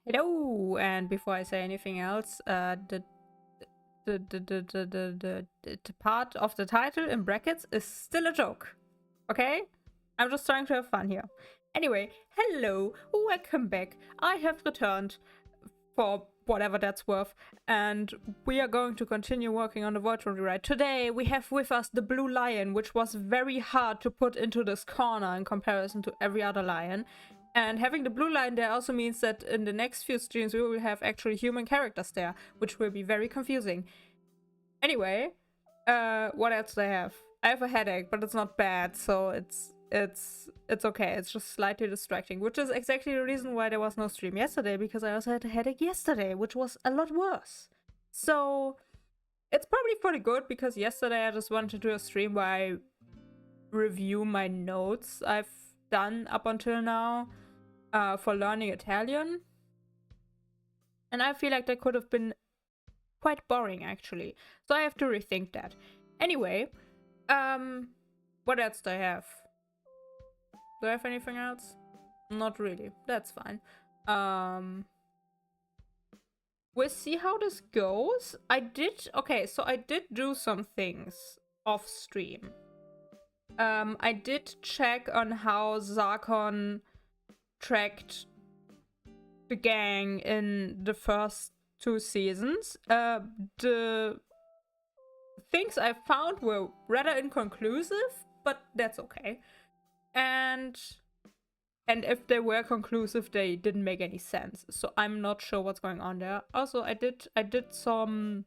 Hello, and before I say anything else, the part of the title in brackets is still a joke. Okay? I'm just trying to have fun here. Anyway, hello, welcome back. I have returned for whatever that's worth, and we are going to continue working on the Voltron Rewrite. Today we have with us the blue lion, which was very hard to put into this corner in comparison to every other lion. And having the blue line there also means that in the next few streams we will have actually human characters there, which will be very confusing. Anyway, what else do I have? I have a headache, but it's not bad, so it's okay. It's just slightly distracting, which is exactly the reason why there was no stream yesterday, because I also had a headache yesterday, which was a lot worse. So it's probably pretty good, because yesterday I just wanted to do a stream where I review my notes I've done up until now for learning Italian. And I feel like that could have been quite boring, actually. So I have to rethink that. Anyway, what else do I have? Do I have anything else? Not really. That's fine. We'll see how this goes. I did do some things off stream. I did check on how Zarkon tracked the gang in the first 2 seasons. The things I found were rather inconclusive, but that's okay. And if they were conclusive, they didn't make any sense. So I'm not sure what's going on there. Also, I did some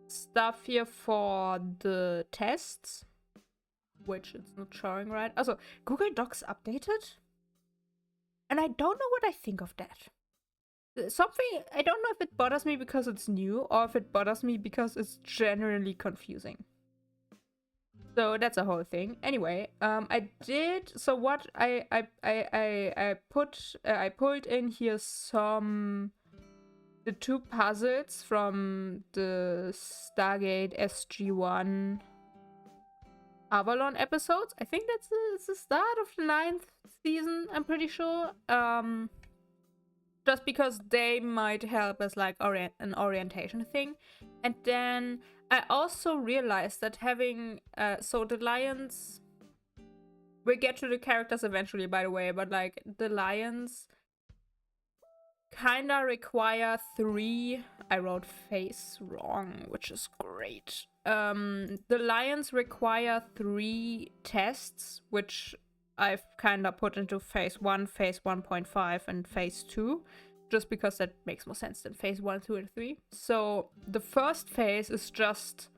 stuff here for the tests, which it's not showing right. Also, Google Docs updated, and I don't know what I think of that. Something, I don't know if it bothers me because it's new, or if it bothers me because it's generally confusing. So that's a whole thing. Anyway, I pulled in here the 2 puzzles from the Stargate SG-1 Avalon episodes. I think that's the start of the 9th season, I'm pretty sure. Just because they might help as like an orientation thing. And then I also realized that having so the lions, we'll get to the characters eventually, by the way, but like the lions kinda require 3. I wrote face wrong, which is great. The lions require 3 tests, which I've kinda put into phase 1, phase 1.5, and phase 2, just because that makes more sense than phase 1, 2, and 3. So the first phase is just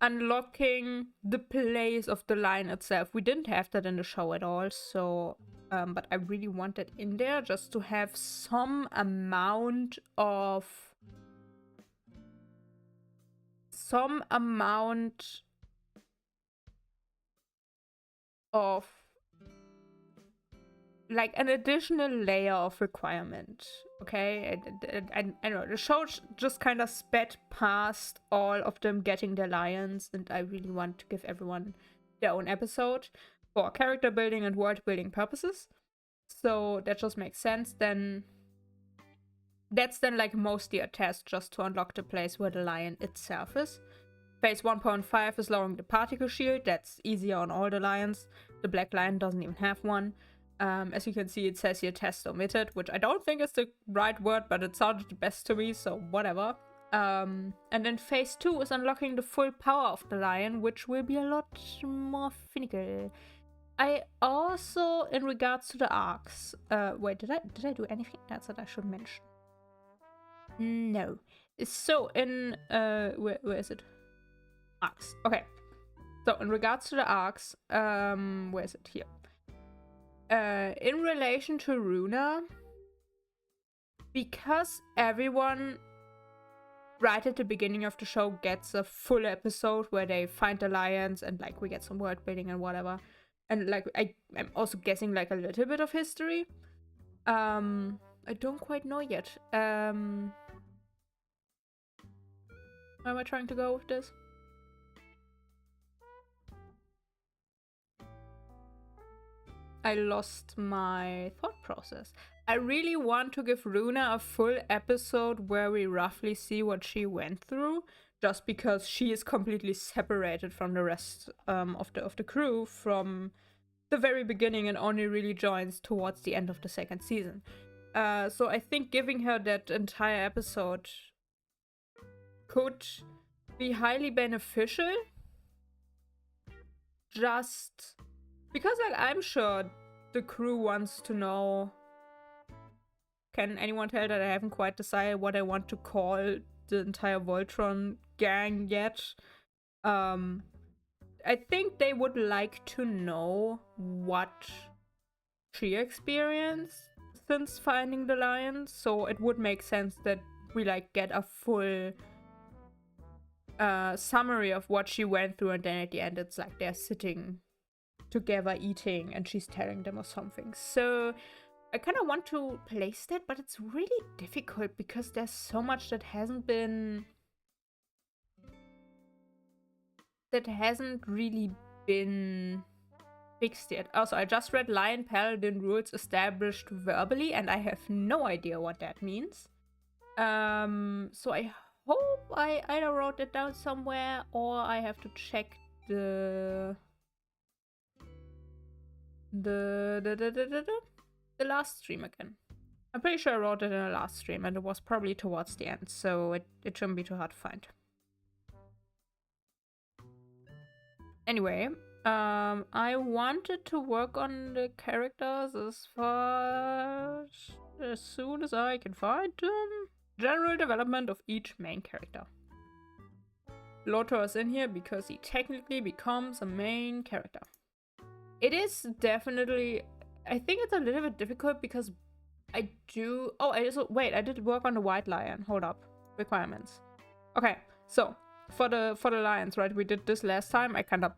unlocking the place of the lion itself. We didn't have that in the show at all, so but I really want that in there just to have some amount of like an additional layer of requirement. Okay, I know the show just kind of sped past all of them getting their lions, and I really want to give everyone their own episode for character building and world building purposes. So that just makes sense. Then that's then like mostly a test just to unlock the place where the lion itself is. Phase 1.5 is lowering the particle shield. That's easier on all the lions. The black lion doesn't even have one. As you can see, it says here test omitted, which I don't think is the right word, but it sounded the best to me, so whatever. And then phase 2 is unlocking the full power of the lion, which will be a lot more finicky. I also, in regards to the arcs, wait, did I do anything else that I should mention? No. So in where is it? Arcs. Okay. So in regards to the arcs, where is it? Here. In relation to Runa, because everyone right at the beginning of the show gets a full episode where they find the lions and like we get some world building and whatever, and like I'm also guessing like a little bit of history. I don't quite know yet. Where am I trying to go with this? I lost my thought process. I really want to give Runa a full episode where we roughly see what she went through, just because she is completely separated from the rest of the crew from the very beginning and only really joins towards the end of the second season. So I think giving her that entire episode could be highly beneficial. Just because, like, I'm sure the crew wants to know. Can anyone tell that I haven't quite decided what I want to call the entire Voltron gang yet? I think they would like to know what she experienced since finding the lions, so it would make sense that we like get a full summary of what she went through, and then at the end it's like they're sitting together eating and she's telling them or something. So I kind of want to place that, but it's really difficult because there's so much that hasn't really been fixed yet. Also, I just read Lion Paladin rules established verbally, and I have no idea what that means. So I hope I either wrote it down somewhere or I have to check the last stream again. I'm pretty sure I wrote it in the last stream, and it was probably towards the end, so it shouldn't be too hard to find. Anyway, I wanted to work on the characters as soon as I can find them. General development of each main character. Lothar is in here because he technically becomes a main character. It is definitely, I think it's a little bit difficult because I did work on the white lion. Hold up. Requirements. Okay, so for the lions, right? We did this last time. I kind of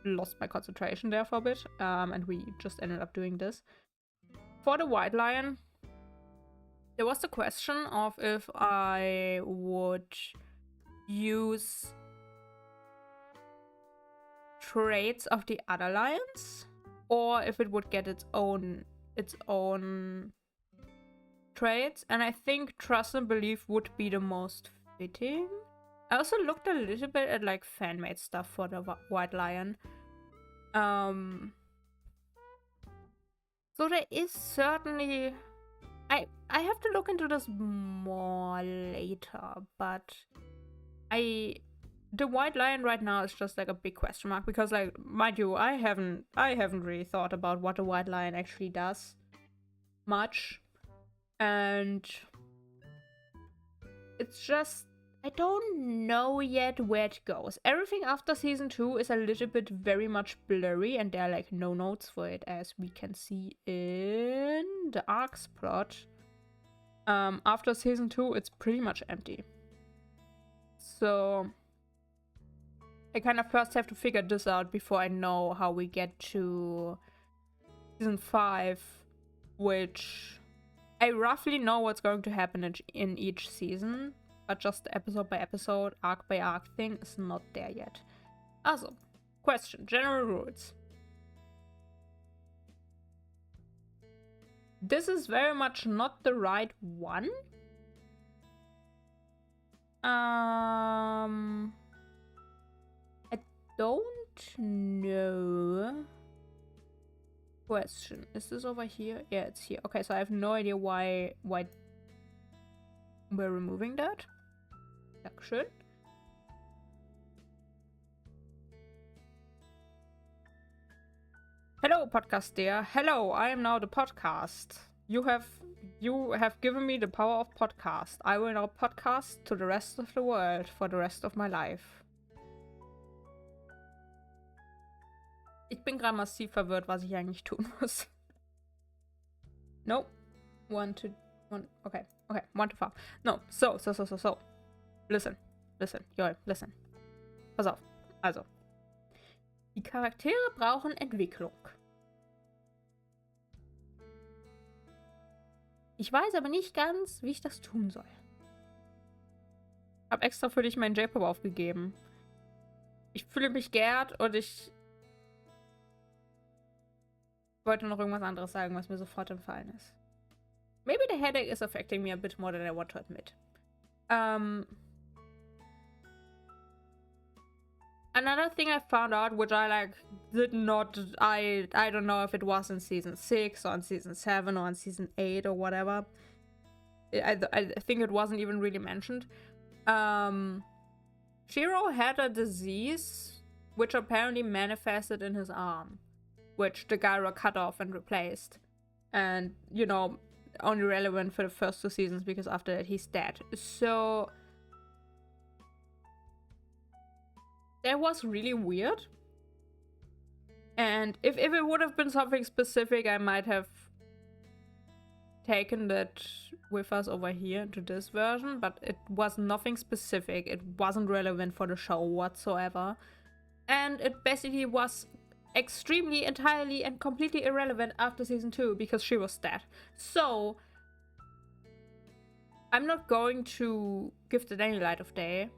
lost my concentration there for a bit, and we just ended up doing this. For the white lion, there was the question of if I would use traits of the other lions, or if it would get its own traits, and I think trust and belief would be the most fitting. I also looked a little bit at like fan-made stuff for the white lion. So there is certainly, I have to look into this more later, but the white lion right now is just like a big question mark because, like, mind you, I haven't really thought about what the white lion actually does much. And it's just, I don't know yet where it goes. Everything after season 2 is a little bit very much blurry, and there are like no notes for it, as we can see in the arcs plot. After season 2, it's pretty much empty. So I kind of first have to figure this out before I know how we get to season 5, which I roughly know what's going to happen in each season, but just episode by episode, arc by arc thing is not there yet. Also, question, general rules. This is very much not the right one. I don't know Question. Is this over here? Yeah, it's here. Okay, so I have no idea why we're removing that. Dankeschön. Hello, podcast dear. Hello, I am now the podcast. You have given me the power of podcast. I will now podcast to the rest of the world for the rest of my life. Ich bin gerade massiv verwirrt, was ich eigentlich tun muss. No. One, two, one. Okay, 1 to 5. No, so. Listen, Joel, listen. Pass auf. Also. Die Charaktere brauchen Entwicklung. Ich weiß aber nicht ganz, wie ich das tun soll. Hab extra für dich meinen J-Pop aufgegeben. Ich fühle mich geehrt und ich wollte noch irgendwas anderes sagen, was mir sofort entfallen ist. Maybe the headache is affecting me a bit more than I want to admit. Another thing I found out, which I did not, I don't know if it was in season 6 or in season 7 or in season 8 or whatever. I think it wasn't even really mentioned. Shiro had a disease which apparently manifested in his arm, which the gyro cut off and replaced. And, you know, only relevant for the first 2 seasons because after that he's dead. So that was really weird. And if it would have been something specific, I might have taken that with us over here into this version, but it was nothing specific. It wasn't relevant for the show whatsoever. And it basically was extremely, entirely, and completely irrelevant after season 2 because she was dead. So I'm not going to give it any light of day.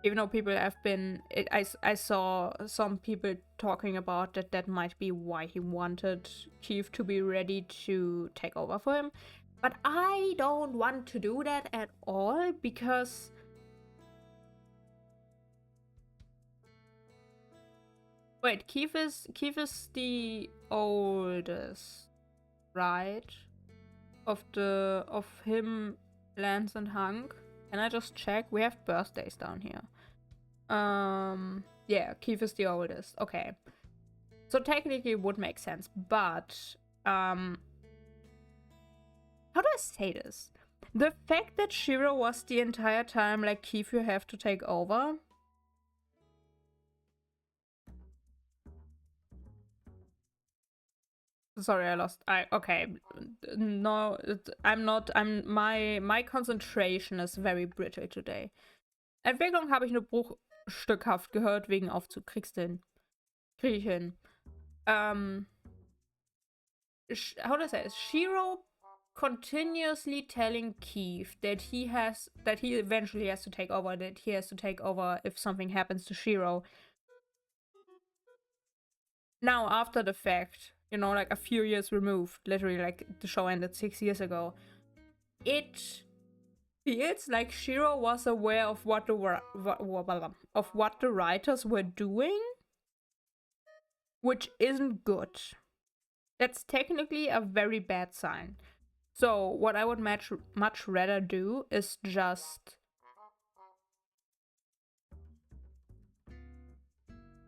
Even though people have been... I saw some people talking about that might be why he wanted Keith to be ready to take over for him. But I don't want to do that at all because... Wait, Keith is the oldest, right? Of him, Lance, and Hank. Can I just check? We have birthdays down here. Yeah, Keith is the oldest. Okay. So technically it would make sense, but how do I say this? The fact that Shiro was the entire time like, Keith, you have to take over. Sorry, I lost. Okay. No, I'm not. My concentration is very brittle today. Entwicklung habe ich nur bruchstückhaft gehört wegen Aufzug. Kriegst du hin. Krieg ich hin. How do I say this? Shiro continuously telling Keith that he eventually has to take over. That he has to take over if something happens to Shiro. Now, after the fact, you know, like a few years removed, literally like the show ended 6 years ago, it feels like Shiro was aware of what the writers were doing, which isn't good. That's technically a very bad sign. So what I would much rather do is just...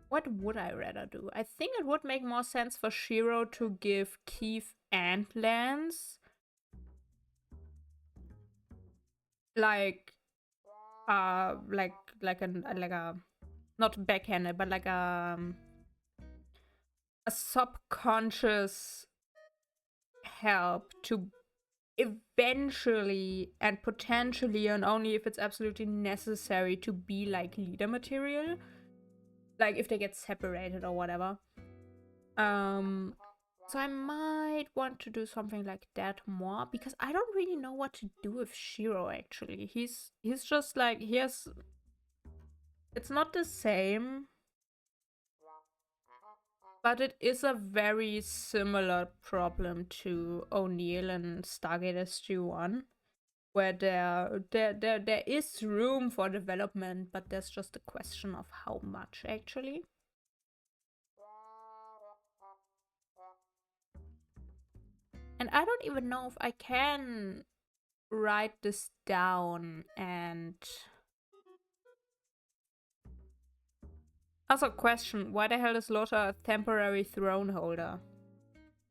What would I rather do? I think it would make more sense for Shiro to give Keith and Lance like a not backhanded, but like a subconscious help to eventually and potentially, and only if it's absolutely necessary, to be like leader material. Like if they get separated or whatever. So I might want to do something like that more, because I don't really know what to do with Shiro actually. He's just like, it's not the same, but it is a very similar problem to O'Neill and Stargate SG-1, where there is room for development, but there's just a question of how much actually. And I don't even know if I can write this down and... Also, question, why the hell is Lothar a temporary throne holder?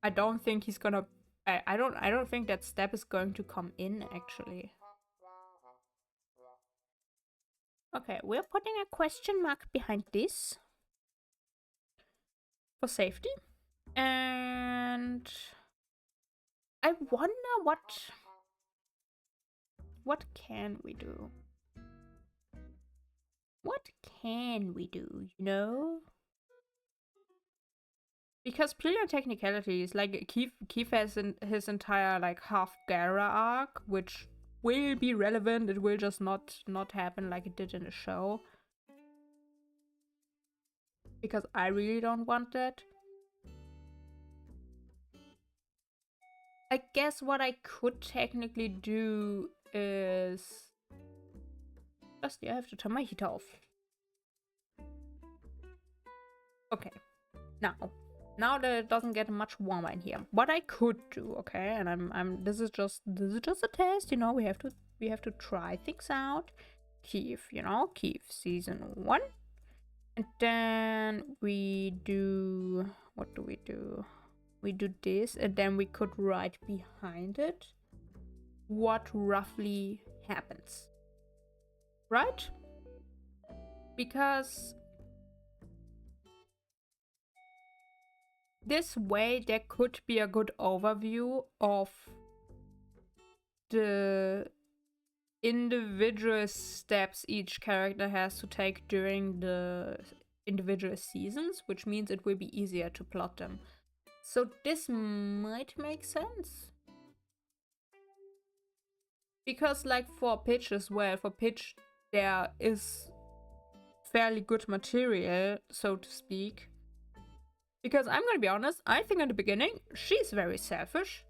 I don't think he's gonna... I don't think that step is going to come in, actually. Okay, we're putting a question mark behind this. For safety. And... I wonder what can we do? What can we do, you know? Because purely on technicalities, like Keith has his entire like half Gara arc, which will be relevant. It will just not happen like it did in the show. Because I really don't want that. I guess what I could technically do is... Firstly, I have to turn my heater off. Okay. Now that it doesn't get much warmer in here. What I could do, okay, and this is just a test, you know, we have to try things out. Keith, you know, Keith season 1. And then we do, what do we do? We do this, and then we could write behind it what roughly happens. Right? Because this way there could be a good overview of the individual steps each character has to take during the individual seasons, which means it will be easier to plot them. So this might make sense. Because like for Pitch as well, for Pitch there is fairly good material, so to speak. Because I'm gonna be honest, I think in the beginning, she's very selfish.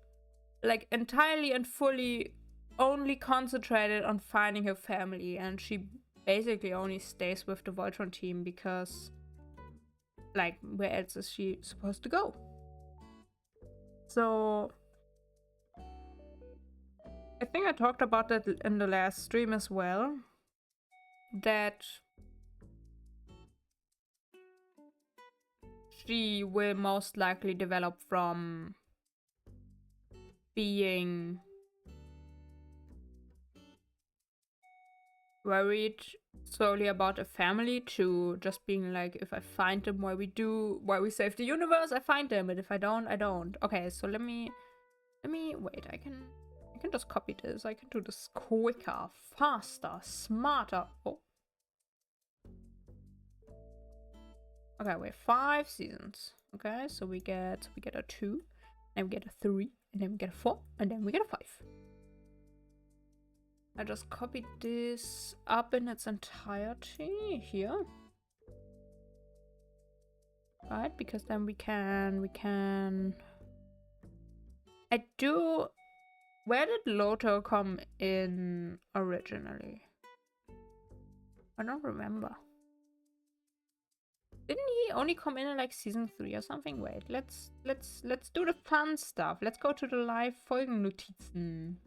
Like entirely and fully only concentrated on finding her family, and she basically only stays with the Voltron team because, like, where else is she supposed to go? So I think I talked about that in the last stream as well, that she will most likely develop from being worried solely about a family to just being like, if I find them while we save the universe, I find them, and if I don't, I don't. Okay, so let me wait, I can just copy this. I can do this quicker, faster, smarter. Oh. Okay, we have 5 seasons. Okay, so we get a 2, then we get a 3, and then we get a 4, and then we get a 5. I just copied this up in its entirety here. Right, because then we can... Where did Lothar come in originally? I don't remember. Didn't he only come in like season 3 or something? Wait, let's do the fun stuff. Let's go to the live Folgennotizen.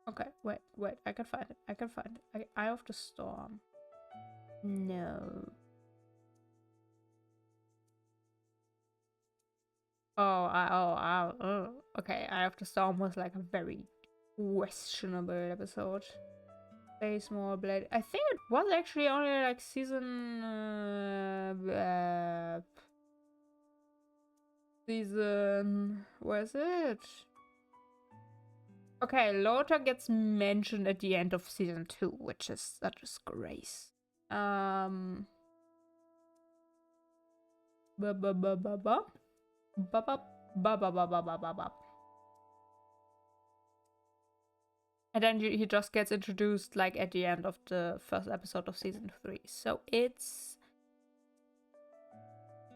Okay, wait, I can find it. Eye of the Storm. No. Okay, Eye of the Storm was like a very questionable episode. Space More Blade. I think it was actually only like season... Where is it? Okay, Lothar gets mentioned at the end of season 2, which is a disgrace. And then he just gets introduced like at the end of the first episode of season 3. So it's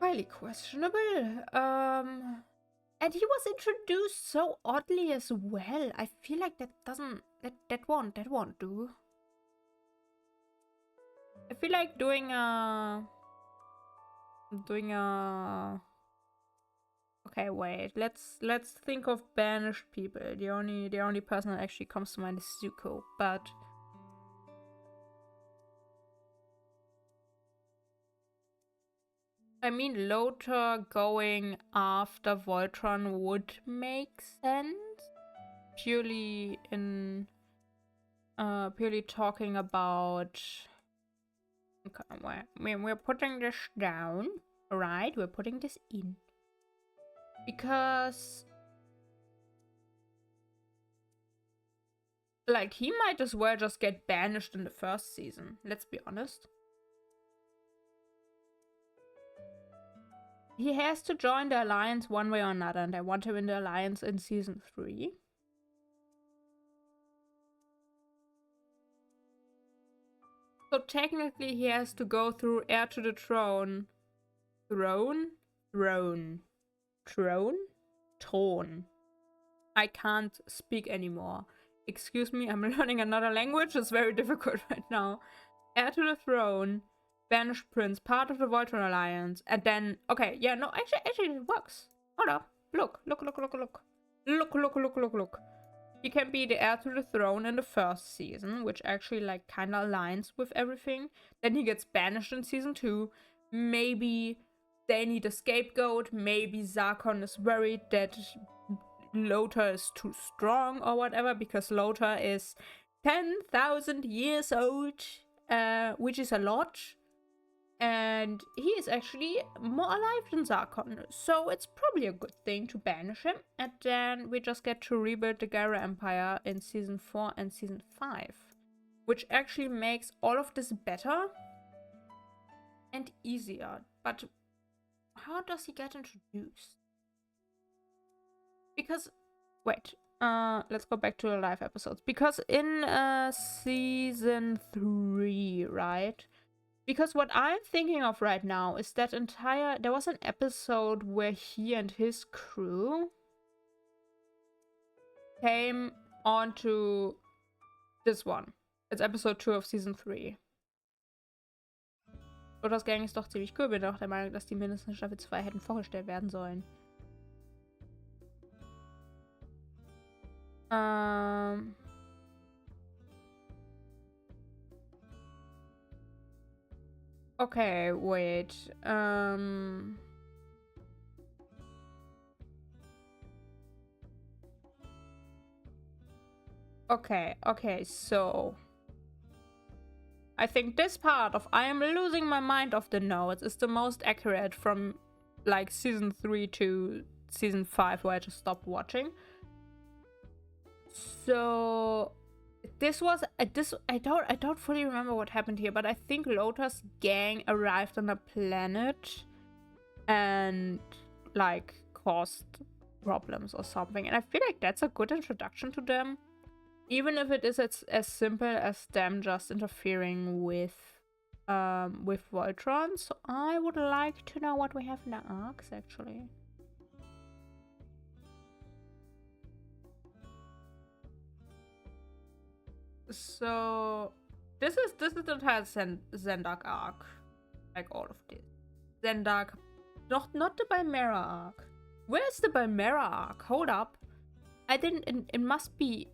highly questionable. And he was introduced so oddly as well. I feel like that won't do. I feel like doing a okay, wait. Let's think of banished people. The only person that actually comes to mind is Zuko, but I mean, Lothar going after Voltron would make sense. Purely talking about. Okay, we're putting this down, right? We're putting this in because, like, he might as well just get banished in the first season. Let's be honest. He has to join the Alliance one way or another, and I want him in the Alliance in Season 3. So technically he has to go through Heir to the Throne. Throne? I can't speak anymore. Excuse me, I'm learning another language. It's very difficult right now. Heir to the Throne. Banished Prince, part of the Voltron Alliance, and then okay, yeah, no, actually it works. Hold up. Look. He can be the heir to the throne in the first season, which actually like kinda aligns with everything. Then he gets banished in season 2. Maybe they need a scapegoat, maybe Zarkon is worried that Lothar is too strong or whatever, because Lothar is 10,000 years old, which is a lot. And he is actually more alive than Zarkon, so it's probably a good thing to banish him. And then we just get to rebuild the Gyra Empire in Season 4 and Season 5. Which actually makes all of this better and easier. But how does he get introduced? Because, wait, let's go back to the live episodes. Because in Season 3, right? Because what I'm thinking of right now is that there was an episode where he and his crew came onto this one. It's episode 2 of Season 3. Lothars Gang ist doch ziemlich cool. Bin auch der Meinung, dass die mindestens in Staffel 2 hätten vorgestellt werden sollen. Okay, wait. Okay, so I think this part of I am losing my mind of the notes is the most accurate from like Season 3 to Season 5, where I just stopped watching. So this was I don't fully remember what happened here, but I think Lothar's gang arrived on a planet and like caused problems or something, and I feel like that's a good introduction to them, even if it is as simple as them just interfering with Voltron. So I would like to know what we have in the arcs actually. So this is the entire Zendark arc, like all of this. Zendark, not the Chimera arc. Where's the Chimera arc? Hold up, I didn't. It must be.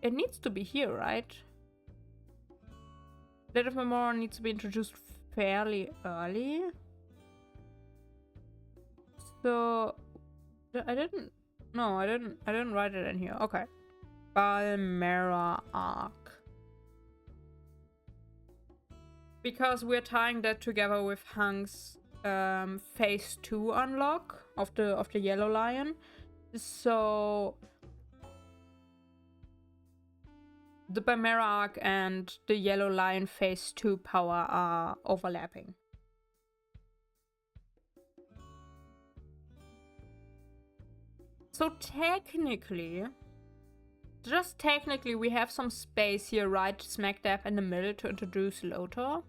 It needs to be here, right? Blade of Memory needs to be introduced fairly early. So I didn't write it in here. Okay. Chimera arc. Because we're tying that together with Hank's phase 2 unlock of the Yellow Lion. So the Chimera arc and the Yellow Lion phase 2 power are overlapping. So technically, just technically, we have some space here right smack dab in the middle to introduce Lothar.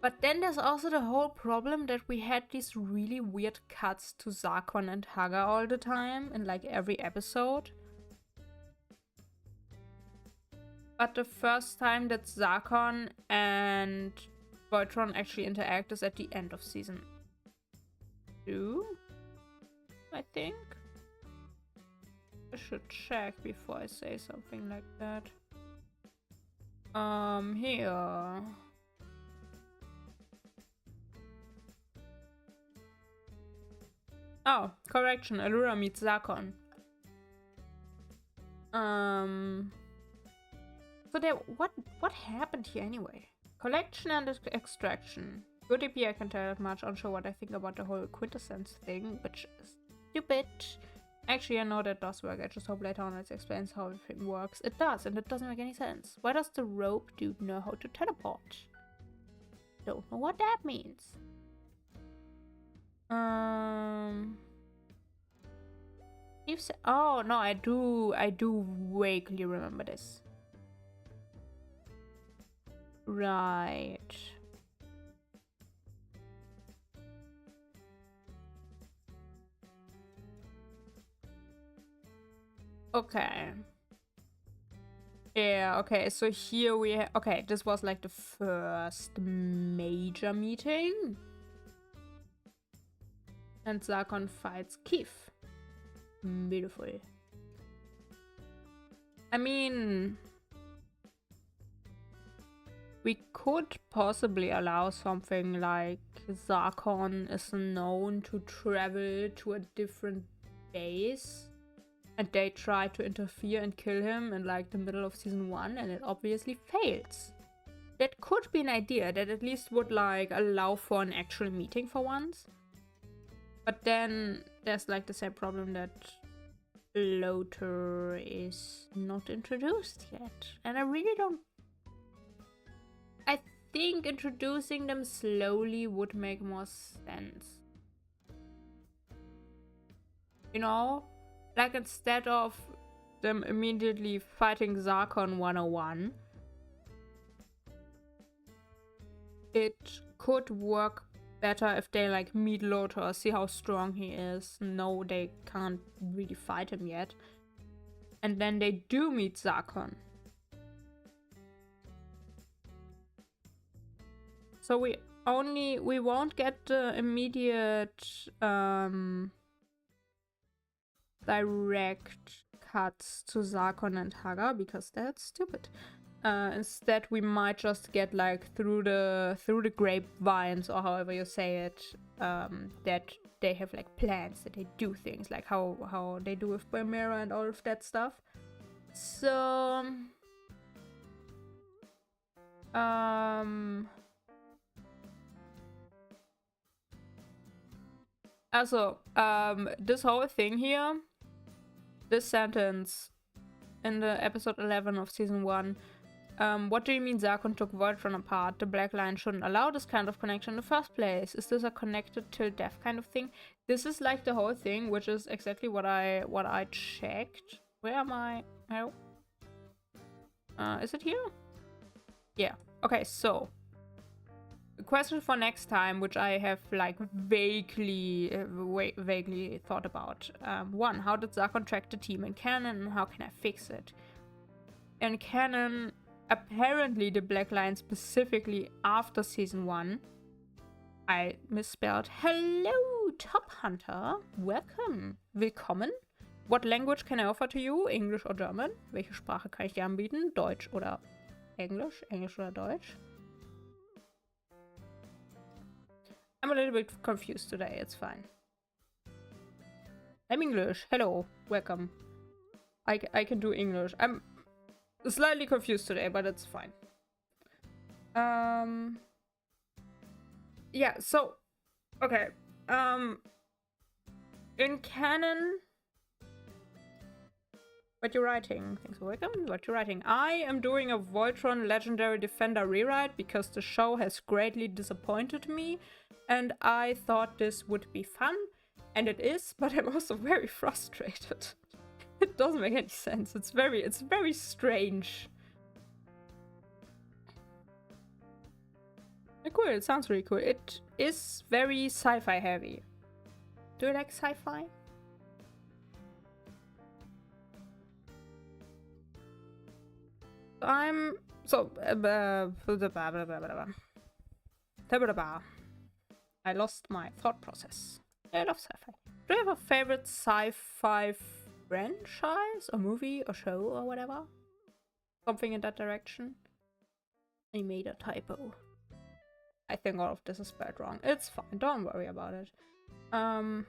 But then there's also the whole problem that we had these really weird cuts to Zarkon and Haga all the time in like every episode. But the first time that Zarkon and Voltron actually interact is at the end of season 2, I think. I should check before I say something like that. Here. Oh, correction. Allura meets Zarkon. So there, what happened here anyway? Collection and extraction. Good EP, I can tell that much. Unsure what I think about the whole quintessence thing, which is stupid. Actually, I know that does work. I just hope later on it explains how everything works. It does, and it doesn't make any sense. Why does the rope dude know how to teleport? Don't know what that means. Oh no, I do vaguely remember this. Right. Okay. Yeah, okay, so here we okay, this was like the first major meeting. And Zarkon fights Keith. Beautiful. I mean, we could possibly allow something like Zarkon is known to travel to a different base and they try to interfere and kill him in like the middle of season 1 and it obviously fails. That could be an idea that at least would like allow for an actual meeting for once. But then there's like the same problem that Lothar is not introduced yet. And I really don't... I think introducing them slowly would make more sense. You know? Like instead of them immediately fighting Zarkon 101, it could work better if they like meet Lothar, see how strong he is. No, they can't really fight him yet. And then they do meet Zarkon. So we won't get the immediate direct cuts to Zarkon and Haga because that's stupid. Instead, we might just get like through the grapevines or however you say it, that they have like plans, that they do things like how they do with Chimera and all of that stuff. So, also, this whole thing here, this sentence in the episode 11 of season 1. What do you mean Zarkon took Voltron apart? The Black Line shouldn't allow this kind of connection in the first place. Is this a connected till death kind of thing? This is like the whole thing, which is exactly what I checked. Where am I? Oh. Is it here? Yeah. Okay, so the question for next time, which I have like vaguely thought about. 1. How did Zarkon track the team in canon and how can I fix it? In canon, apparently the Black Line specifically after season 1. I misspelled. Hello, Top Hunter. Welcome. Willkommen. What language can I offer to you? English or German? Welche Sprache kann ich dir anbieten? Deutsch oder Englisch? Englisch oder Deutsch? I'm a little bit confused today. It's fine. I'm English. Hello. Welcome. I can do English. I'm slightly confused today, but it's fine. Yeah, so okay. In canon, what you're writing? Thanks for welcome. What you're writing? I am doing a Voltron Legendary Defender rewrite because the show has greatly disappointed me, and I thought this would be fun, and it is. But I'm also very frustrated. It doesn't make any sense. It's very strange. Cool, it sounds really cool. It is very sci-fi heavy. Do you like sci-fi? I lost my thought process. I love sci-fi. Do you have a favorite sci-fi franchise or movie or show or whatever? Something in that direction? I made a typo. I think all of this is spelled wrong. It's fine, don't worry about it. I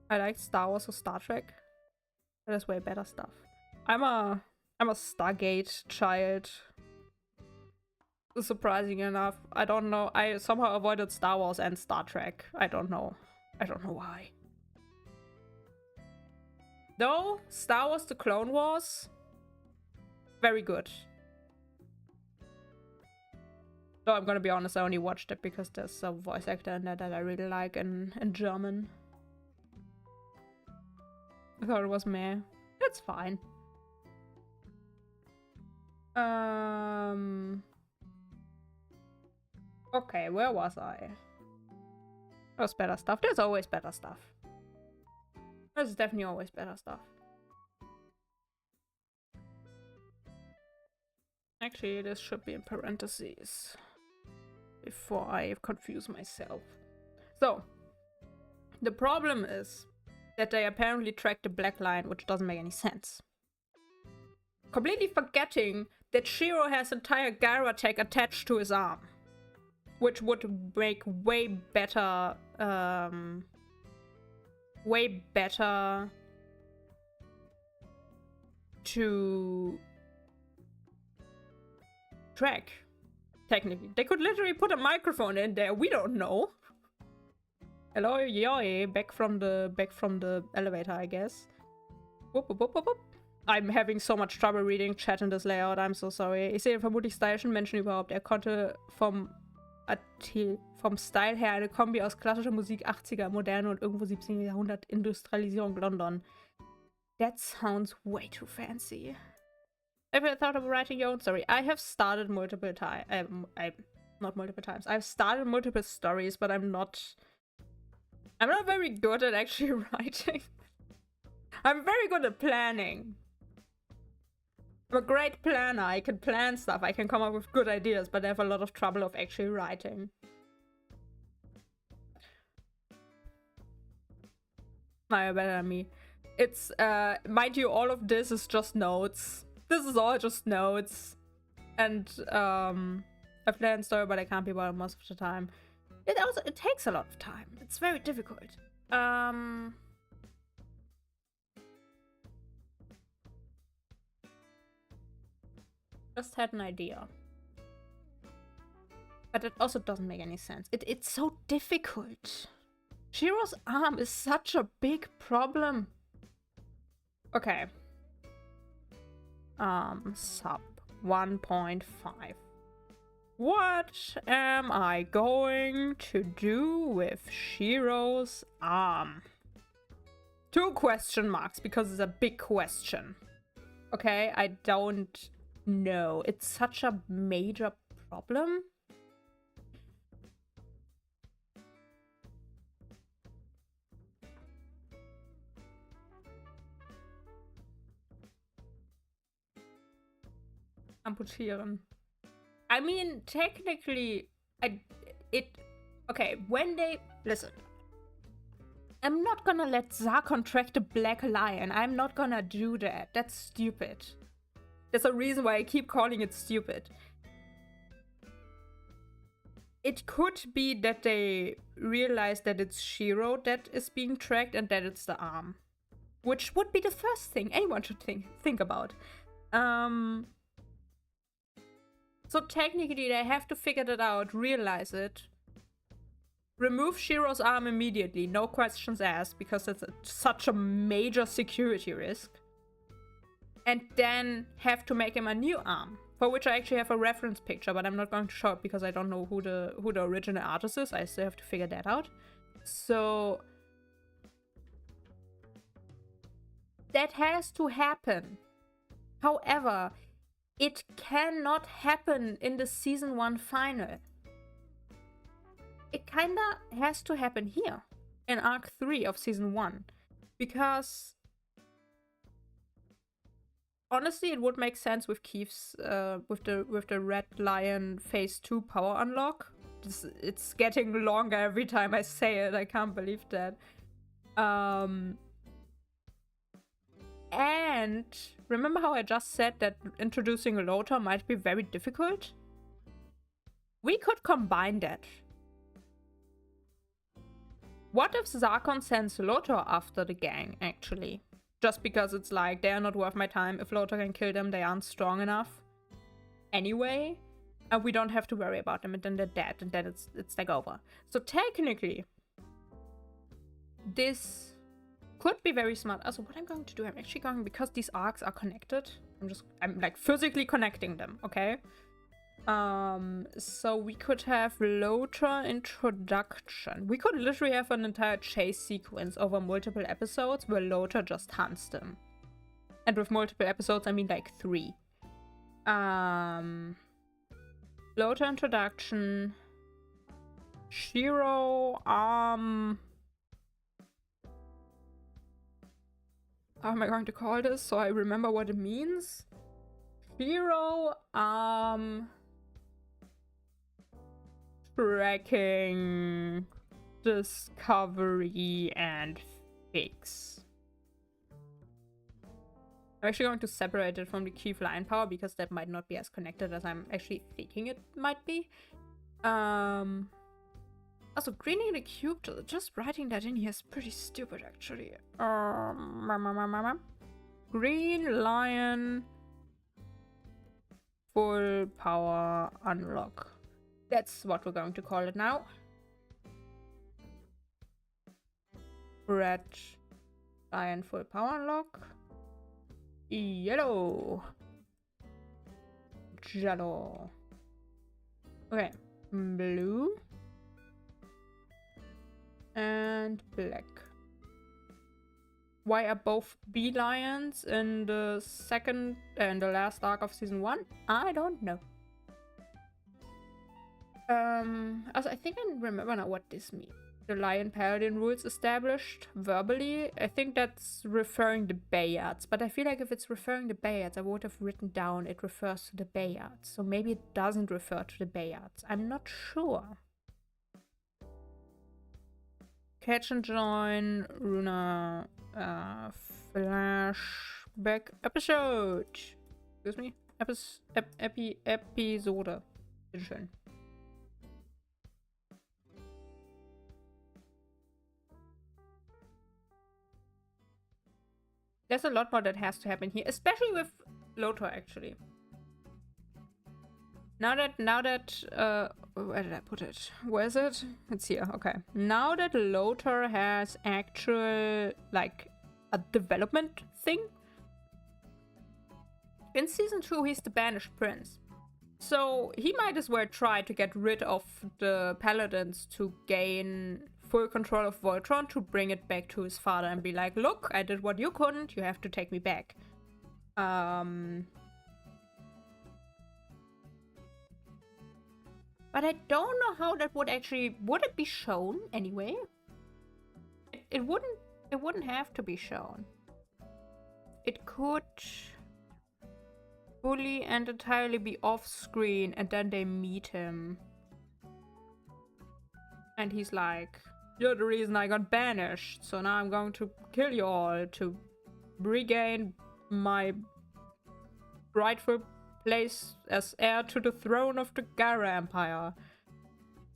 like Star Wars or Star Trek. That is way better stuff. I'm a Stargate child. Surprising enough. I don't know. I somehow avoided Star Wars and Star Trek. I don't know. I don't know why. Though, Star Wars The Clone Wars, very good. Though I'm gonna be honest, I only watched it because there's a voice actor in there that I really like in German. I thought it was meh. It's fine. Okay, where was I? There's better stuff. There's always better stuff. There's definitely always better stuff. Actually, this should be in parentheses before I confuse myself. So, the problem is that they apparently tracked the black line, which doesn't make any sense. Completely forgetting that Shiro has entire gyro tech attached to his arm, which would make way better to track, technically. They could literally put a microphone in there, we don't know. Hello, yeah, back from the elevator, I guess. Whoop, whoop, whoop, whoop, whoop. I'm having so much trouble reading Chat in this layout, I'm so sorry. Ich sehe vermutlich stylischen Menschen überhaupt. Er konnte vom Style her eine Kombi aus klassischer Musik 80er, Moderne und irgendwo 17. Jahrhundert Industrialisierung London. That sounds way too fancy. Have you thought of writing your own story? I have started multiple times. Not multiple times. I've started multiple stories, but I'm not very good at actually writing. I'm very good at planning. I'm a great planner. I can plan stuff. I can come up with good ideas, but I have a lot of trouble of actually writing. No, you're better than me. It's, mind you, all of this is just notes. This is all just notes. And, I've planned story, but I can't be bothered most of the time. It takes a lot of time. It's very difficult. Just had an idea. But it also doesn't make any sense. It's so difficult. Shiro's arm is such a big problem. Okay. Sub 1.5. What am I going to do with Shiro's arm? 2 question marks, because it's a big question. Okay, I don't know. It's such a major problem. Amputieren. I mean, technically, okay, when they... Listen. I'm not gonna let Zarkon track the Black Lion. I'm not gonna do that. That's stupid. There's a reason why I keep calling it stupid. It could be that they realize that it's Shiro that is being tracked and that it's the arm. Which would be the first thing anyone should think about. So technically they have to figure that out, realize it. Remove Shiro's arm immediately, no questions asked, because it's such a major security risk. And then have to make him a new arm, for which I actually have a reference picture, but I'm not going to show it because I don't know who the original artist is. I still have to figure that out. So that has to happen. However, It cannot happen in the Season 1 final. It kinda has to happen here, in Arc 3 of Season 1. Because honestly, it would make sense with Keith's, with the Red Lion Phase 2 power unlock. It's getting longer every time I say it, I can't believe that. And remember how I just said that introducing a Lothar might be very difficult? We could combine that. What if Zarkon sends Lothar after the gang, actually? Just because it's like, they are not worth my time. If Lothar can kill them, they aren't strong enough. Anyway, and we don't have to worry about them, and then they're dead, and then it's like over. So technically, this could be very smart. Also, what I'm going to do, I'm actually going, because these arcs are connected, I'm like physically connecting them, okay? So we could have Lothar introduction. We could literally have an entire chase sequence over multiple episodes where Lothar just hunts them. And with multiple episodes, I mean like 3. Lothar introduction. Shiro, how am I going to call this so I remember what it means? Shiro, tracking, discovery, and fix. I'm actually going to separate it from the key flying power because that might not be as connected as I'm actually thinking it might be. Also, greening the cube, just writing that in here is pretty stupid, actually. Green Lion full power unlock. That's what we're going to call it now. Red Lion full power unlock. Yellow. Jello. Okay. Blue. And black. Why are both bee lions in the second and the last arc of Season 1? I don't know. Also, I think I remember now what this means. The Lion Paladin rules established verbally. I think that's referring to Bayards, but I feel like if it's referring to Bayards, I would have written down it refers to the Bayards. So maybe it doesn't refer to the Bayards. I'm not sure. Catch and join, Runa, flashback episode. Excuse me? Episode. Bitteschön. There's a lot more that has to happen here, especially with Lothar, actually. Now that, where did I put it? Where is it? It's here, okay. Now that Lothar has actual, like, a development thing. In Season 2, he's the banished prince. So he might as well try to get rid of the paladins to gain full control of Voltron, to bring it back to his father and be like, look, I did what you couldn't, you have to take me back. But I don't know how that would actually... Would it be shown anyway? It wouldn't have to be shown. It could fully and entirely be off screen and then they meet him. And he's like, you're the reason I got banished, so now I'm going to kill you all to regain my rightful place as heir to the throne of the Gara Empire.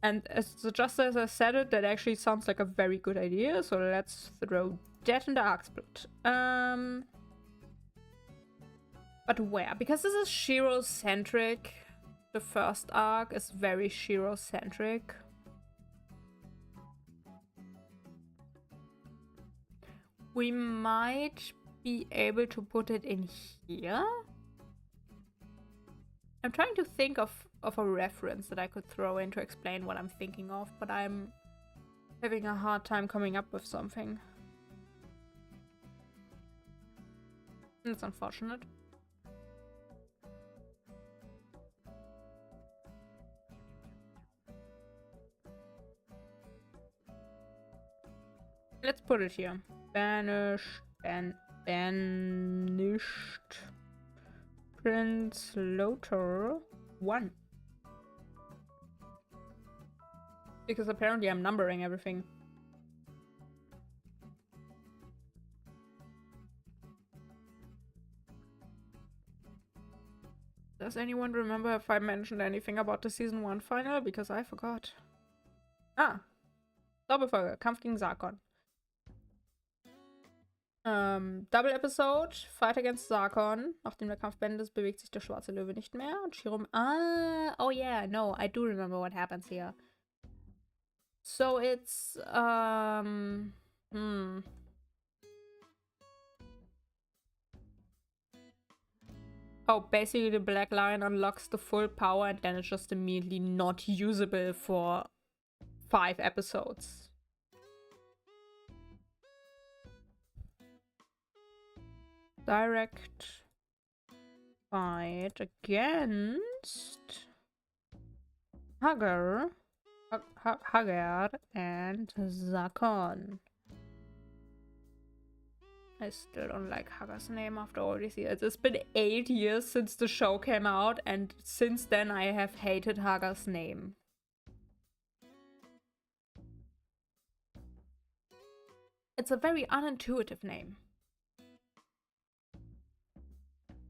And just as I said it, that actually sounds like a very good idea, so let's throw that in the arc split. But where? Because this is Shiro-centric. The first arc is very Shiro-centric. We might be able to put it in here. I'm trying to think of a reference that I could throw in to explain what I'm thinking of, but I'm having a hard time coming up with something. That's unfortunate. Let's put it here. Banished. Banished. Prince Lothar 1. Because apparently I'm numbering everything. Does anyone remember if I mentioned anything about the Season 1 final? Because I forgot. Ah. Doppelfolge. Kampf gegen Sarkon. Double Episode. Fight against Sarkon. Nachdem der Kampf beendet ist, bewegt sich der schwarze Löwe nicht mehr. Und Shirom... Ah. Oh yeah. No, I do remember what happens here. So it's... Oh, basically the Black Lion unlocks the full power and then it's just immediately not usable for 5 episodes. Direct fight against Hagar and Zakon. I still don't like Hagar's name after all these years. It's been 8 years since the show came out, and since then I have hated Hagar's name. It's a very unintuitive name.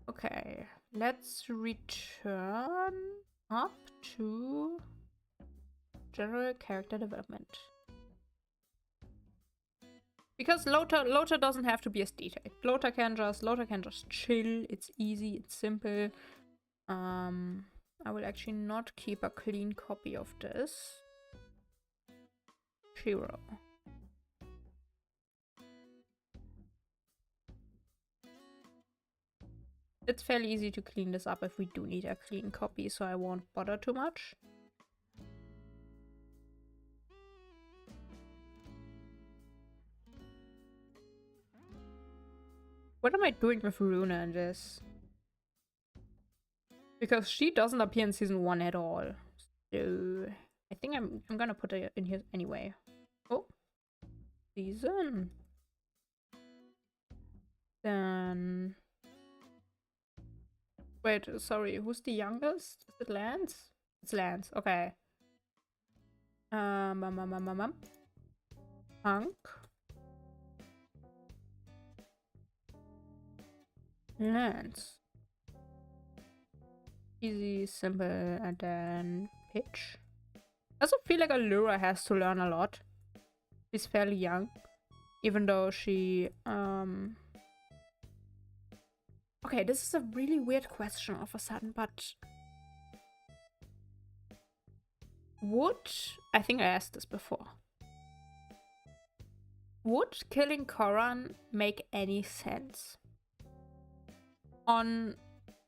Okay, let's return up to general character development. Because Lothar doesn't have to be as detailed. Lothar can just chill. It's easy. It's simple. I will actually not keep a clean copy of this. Shiro. It's fairly easy to clean this up if we do need a clean copy, so I won't bother too much. What am I doing with Runa in this? Because she doesn't appear in Season 1 at all. So I think I'm gonna put her in here anyway. Oh. Season. Then... Wait, sorry, who's the youngest? Is it Lance? It's Lance, okay. Punk. Lance. Easy, simple, and then pitch. I also feel like Allura has to learn a lot. She's fairly young. Even though she, Okay, this is a really weird question all of a sudden, but... I think I asked this before. Would killing Koran make any sense? On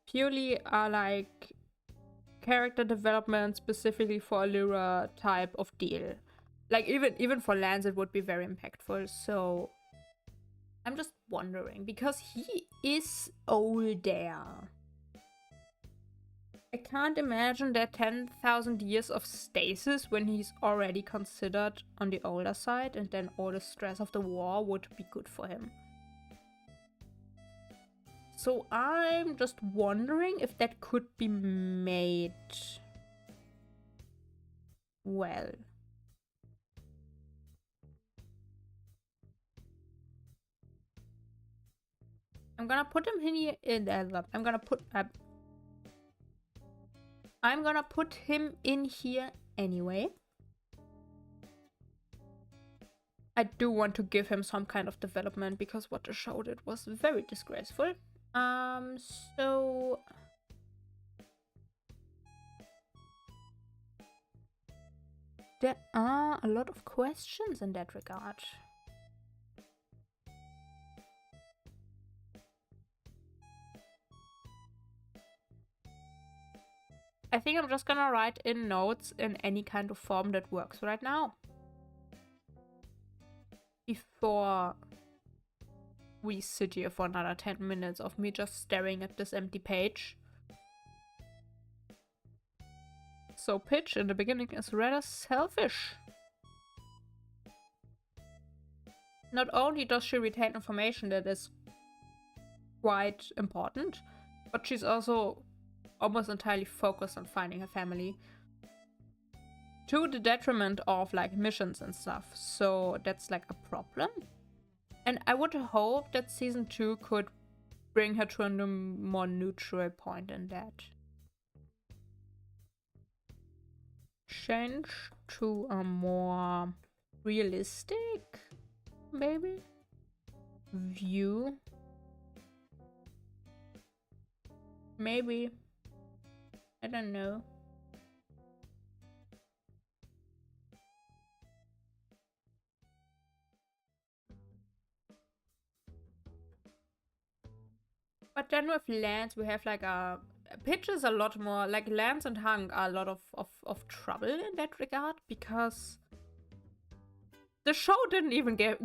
purely like character development specifically for Allura type of deal. Like even for Lance it would be very impactful, so I'm just wondering, because he is older. I can't imagine that 10,000 years of stasis when he's already considered on the older side, and then all the stress of the war would be good for him. So I'm just wondering if that could be made well. I'm gonna put him in here. I'm gonna put him in here anyway. I do want to give him some kind of development because what the show did was very disgraceful. So there are a lot of questions in that regard. I think I'm just gonna write in notes in any kind of form that works right now. Before we sit here for another 10 minutes of me just staring at this empty page. So pitch in the beginning is rather selfish. not only does she retain information that is quite important, but she's also almost entirely focused on finding her family, to the detriment of like missions and stuff. So that's like a problem. And I would hope that season 2 could bring her to a more neutral point than that. Change to a more realistic, maybe, view. Maybe. I don't know. But then with Lance, we have like a... Pitch is a lot more... Like Lance and Hank are a lot of trouble in that regard, because the show didn't even give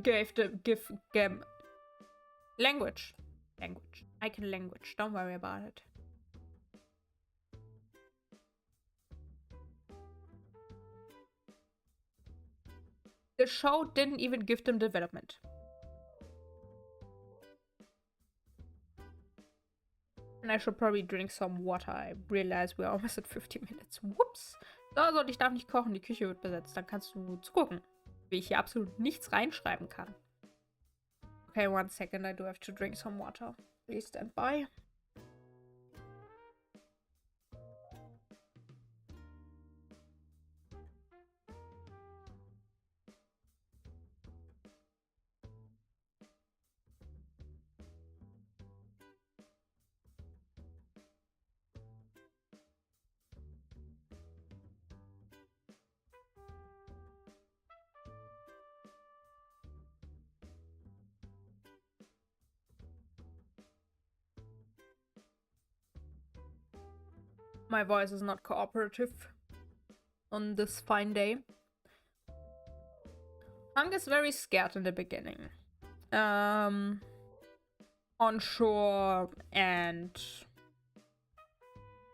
language. Language. I can language. Don't worry about it. The show didn't even give them development. And I should probably drink some water. I realize we're almost at 50 minutes. Whoops. So, und ich darf nicht kochen, die Küche wird besetzt. Dann kannst du zugucken, wie ich hier absolut nichts reinschreiben kann. Okay, 1 second. I do have to drink some water. Please stand by. My voice is not cooperative on this fine day. Hank is very scared in the beginning. Unsure and...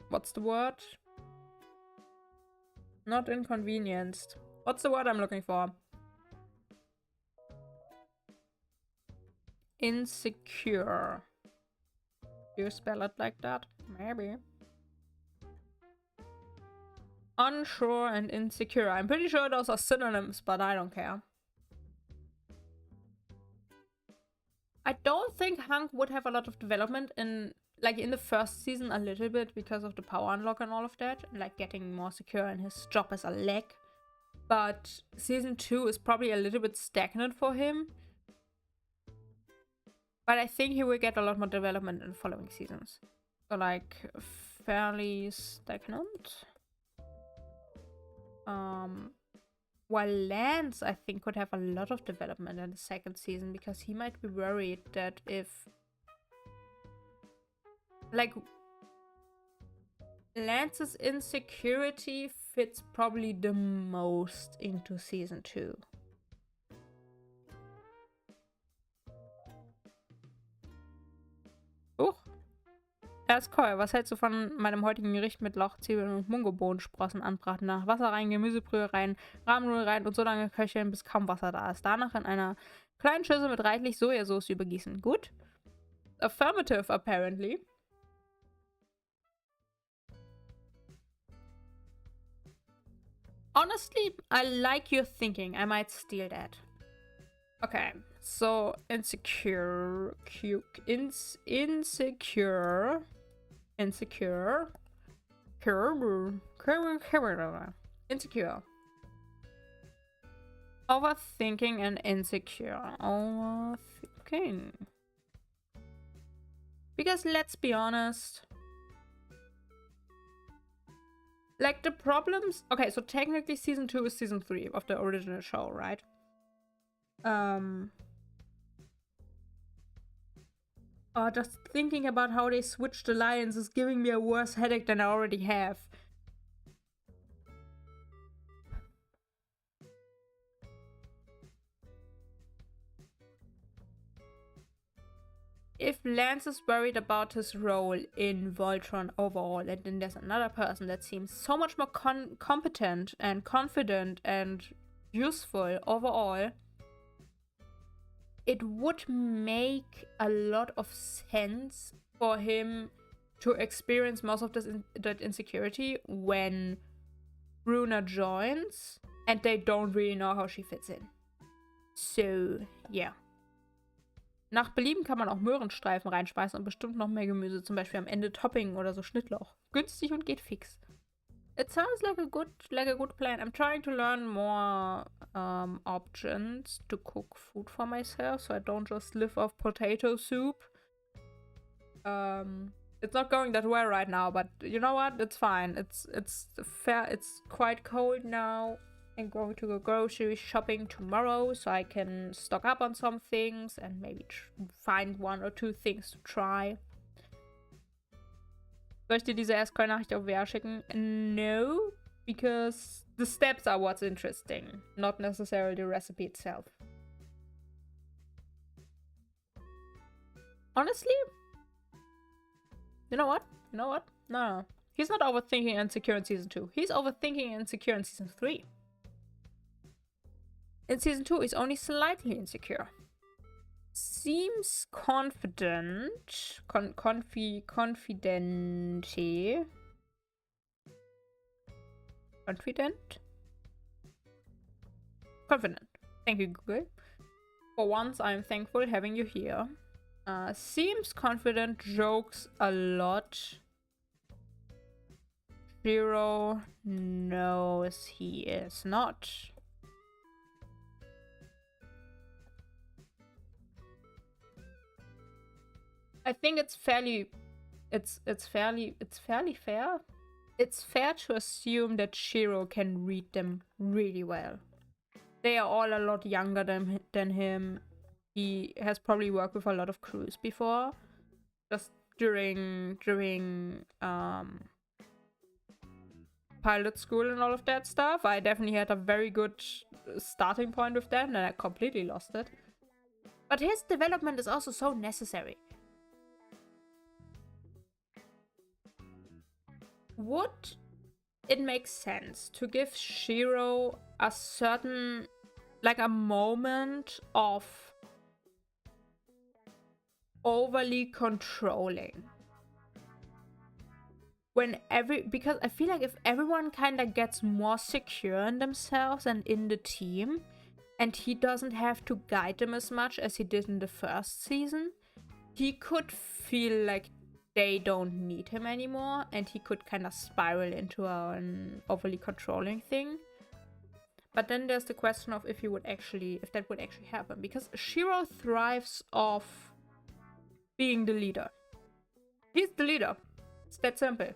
What's the word? Not inconvenienced. What's the word I'm looking for? Insecure. Do you spell it like that? Maybe. Unsure and insecure. I'm pretty sure those are synonyms, but I don't care. I don't think Hank would have a lot of development in, like, in the first season a little bit because of the power unlock and all of that, like getting more secure in his job as a leg. But season 2 is probably a little bit stagnant for him. But I think he will get a lot more development in following seasons. So, like, fairly stagnant. While Lance, I think, could have a lot of development in the second season, because he might be worried that if... Like, Lance's insecurity fits probably the most into season 2. Erskoi, was hältst du von meinem heutigen Gericht mit Lauchzwiebeln und Mungobohnensprossen anbraten? Nach Wasser rein, Gemüsebrühe rein, Rahmennudeln rein und so lange köcheln, bis kaum Wasser da ist. Danach in einer kleinen Schüssel mit reichlich Sojasauce übergießen. Gut? Affirmative, apparently. Honestly, I like your thinking. I might steal that. Okay, so insecure, insecure, insecure. Overthinking and insecure. Overthinking. Because let's be honest. Like the problems... Okay, so technically season 2 is season 3 of the original show, right? Just thinking about how they switched the lions is giving me a worse headache than I already have. If Lance is worried about his role in Voltron overall, and then there's another person that seems so much more competent and confident and useful overall, it would make a lot of sense for him to experience most of that insecurity when Bruna joins and they don't really know how she fits in. So, yeah. Nach Belieben kann man auch Möhrenstreifen reinspeisen und bestimmt noch mehr Gemüse, zum Beispiel am Ende Topping oder so Schnittlauch. Günstig und geht fix. It sounds like a good plan. I'm trying to learn more options to cook food for myself, so I don't just live off potato soup. It's not going that well right now, but you know what? It's fine. It's fair. It's quite cold now. I'm going to go grocery shopping tomorrow, so I can stock up on some things and maybe find 1 or 2 things to try. Soll ich dir diese SQL-Nachricht auf VR schicken? No, because the steps are what's interesting, not necessarily the recipe itself. Honestly, you know what? No. He's not overthinking insecure in Season 2. He's overthinking insecure in Season 3. In Season 2, he's only slightly insecure. Seems confident. Confident. Thank you, Google. For once, I'm thankful having you here. Seems confident, jokes a lot. Shiro knows he is not. I think it's fairly fair. It's fair to assume that Shiro can read them really well. They are all a lot younger than him. He has probably worked with a lot of crews before, just during pilot school and all of that stuff. I definitely had a very good starting point with that, and I completely lost it. But his development is also so necessary. Would it make sense to give Shiro a certain, like a moment of overly controlling? Because I feel like if everyone kind of gets more secure in themselves and in the team, and he doesn't have to guide them as much as he did in the first season, he could feel like they don't need him anymore, and he could kind of spiral into an overly controlling thing. But then there's the question of if that would actually happen, because Shiro thrives off being the leader. He's the leader. It's that simple.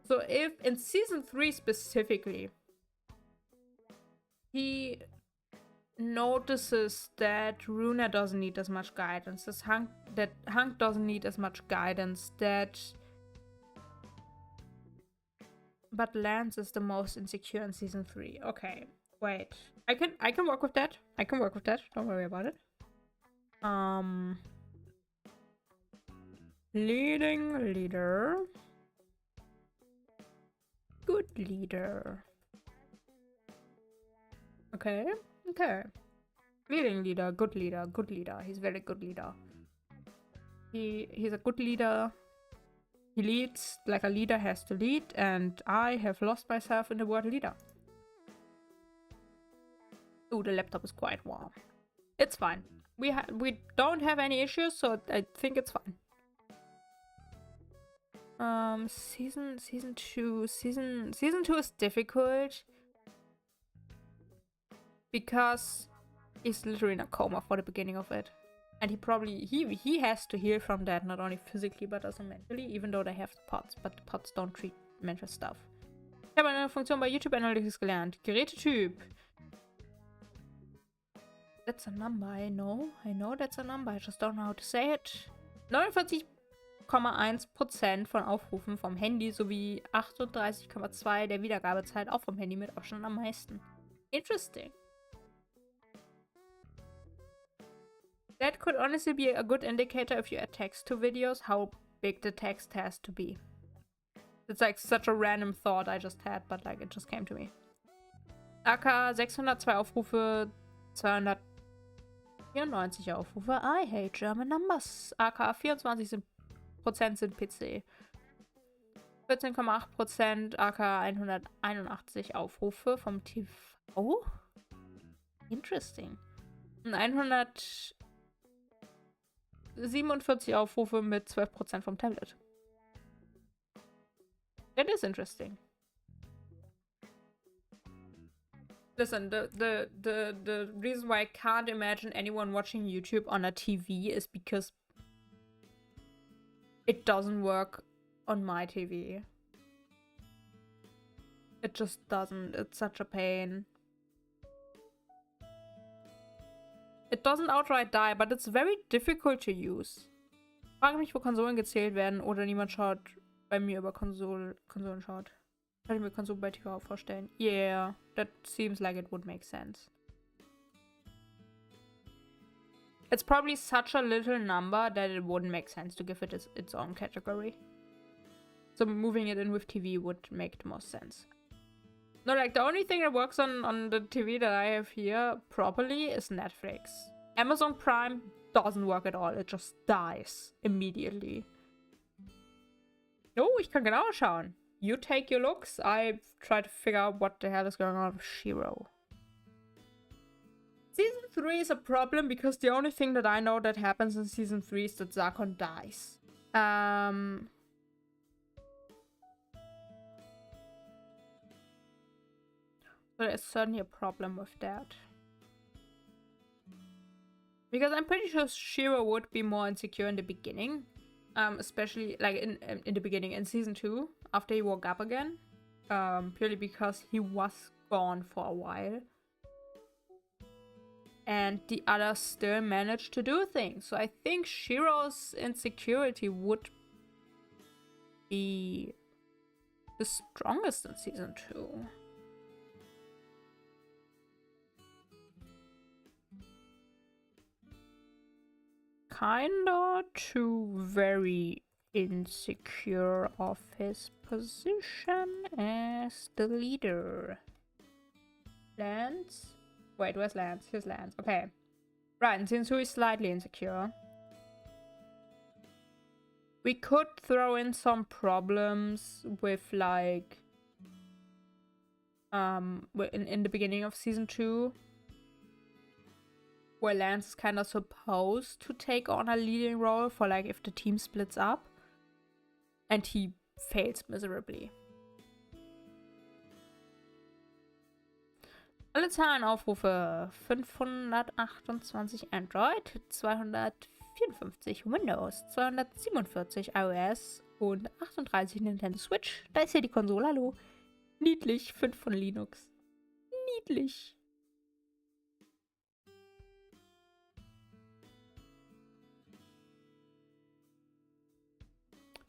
So if in Season 3 specifically, he notices that Runa doesn't need as much guidance, that Hank doesn't need as much guidance, but Lance is the most insecure in Season 3. Okay, wait. I can work with that. Don't worry about it. Leader. Good leader. Okay. Leading leader, good leader. He's a very good leader. He's a good leader. He leads like a leader has to lead, and I have lost myself in the word leader. Ooh, the laptop is quite warm. It's fine. We don't have any issues, so I think it's fine. Season 2 is difficult because he's literally in a coma for the beginning of it, and he has to heal from that, not only physically but also mentally, even though they have the pods, but the pods don't treat mental stuff. Ich habe eine Funktion bei YouTube Analytics gelernt. Gerätetyp. That's a number, I know that's a number, I just don't know how to say it. 49,1% von Aufrufen vom Handy sowie 38,2% der Wiedergabezeit auch vom Handy mit Abstand am meisten. Interesting. That could honestly be a good indicator if you add text to videos, how big the text has to be. It's like such a random thought I just had, but like it just came to me. AK 602 Aufrufe, 200. 94 Aufrufe. I hate German numbers. AK 24% sind PC. 14,8% AK 181 Aufrufe vom TV. Interesting. Und 147 Aufrufe mit 12% vom Tablet. That is interesting. Listen, the reason why I can't imagine anyone watching YouTube on a TV is because it doesn't work on my TV. It just doesn't. It's such a pain. It doesn't outright die, but it's very difficult to use. Ich frage mich, wo Konsolen gezählt werden oder niemand schaut bei mir über Konsolen schaut. Kann ich mir Konsolen bei TV vorstellen? Yeah, that seems like it would make sense. It's probably such a little number that it wouldn't make sense to give it its own category. So moving it in with TV would make the most sense. No, like the only thing that works on the TV that I have here properly is Netflix. Amazon Prime doesn't work at all. It just dies immediately. Oh, ich kann genauer schauen. You take your looks. I try to figure out what the hell is going on with Shiro. Season 3 is a problem because the only thing that I know that happens in Season 3 is that Zakon dies. So there's certainly a problem with that. Because I'm pretty sure Shiro would be more insecure in the beginning. Especially like in the beginning in Season 2, after he woke up again. Purely because he was gone for a while. And the others still managed to do things. So I think Shiro's insecurity would be the strongest in Season 2. Kinda too very insecure of his position as the leader. Lance? Wait, where's Lance? Here's Lance. Okay. Right, and since he's slightly insecure, we could throw in some problems with like in the beginning of Season 2. Where Lance is kind of supposed to take on a leading role for like if the team splits up. And he fails miserably. Alle Zahlen Aufrufe 528 Android, 254 Windows, 247 iOS und 38 Nintendo Switch. Da ist ja die Konsole, hallo. Niedlich, 5 von Linux. Niedlich.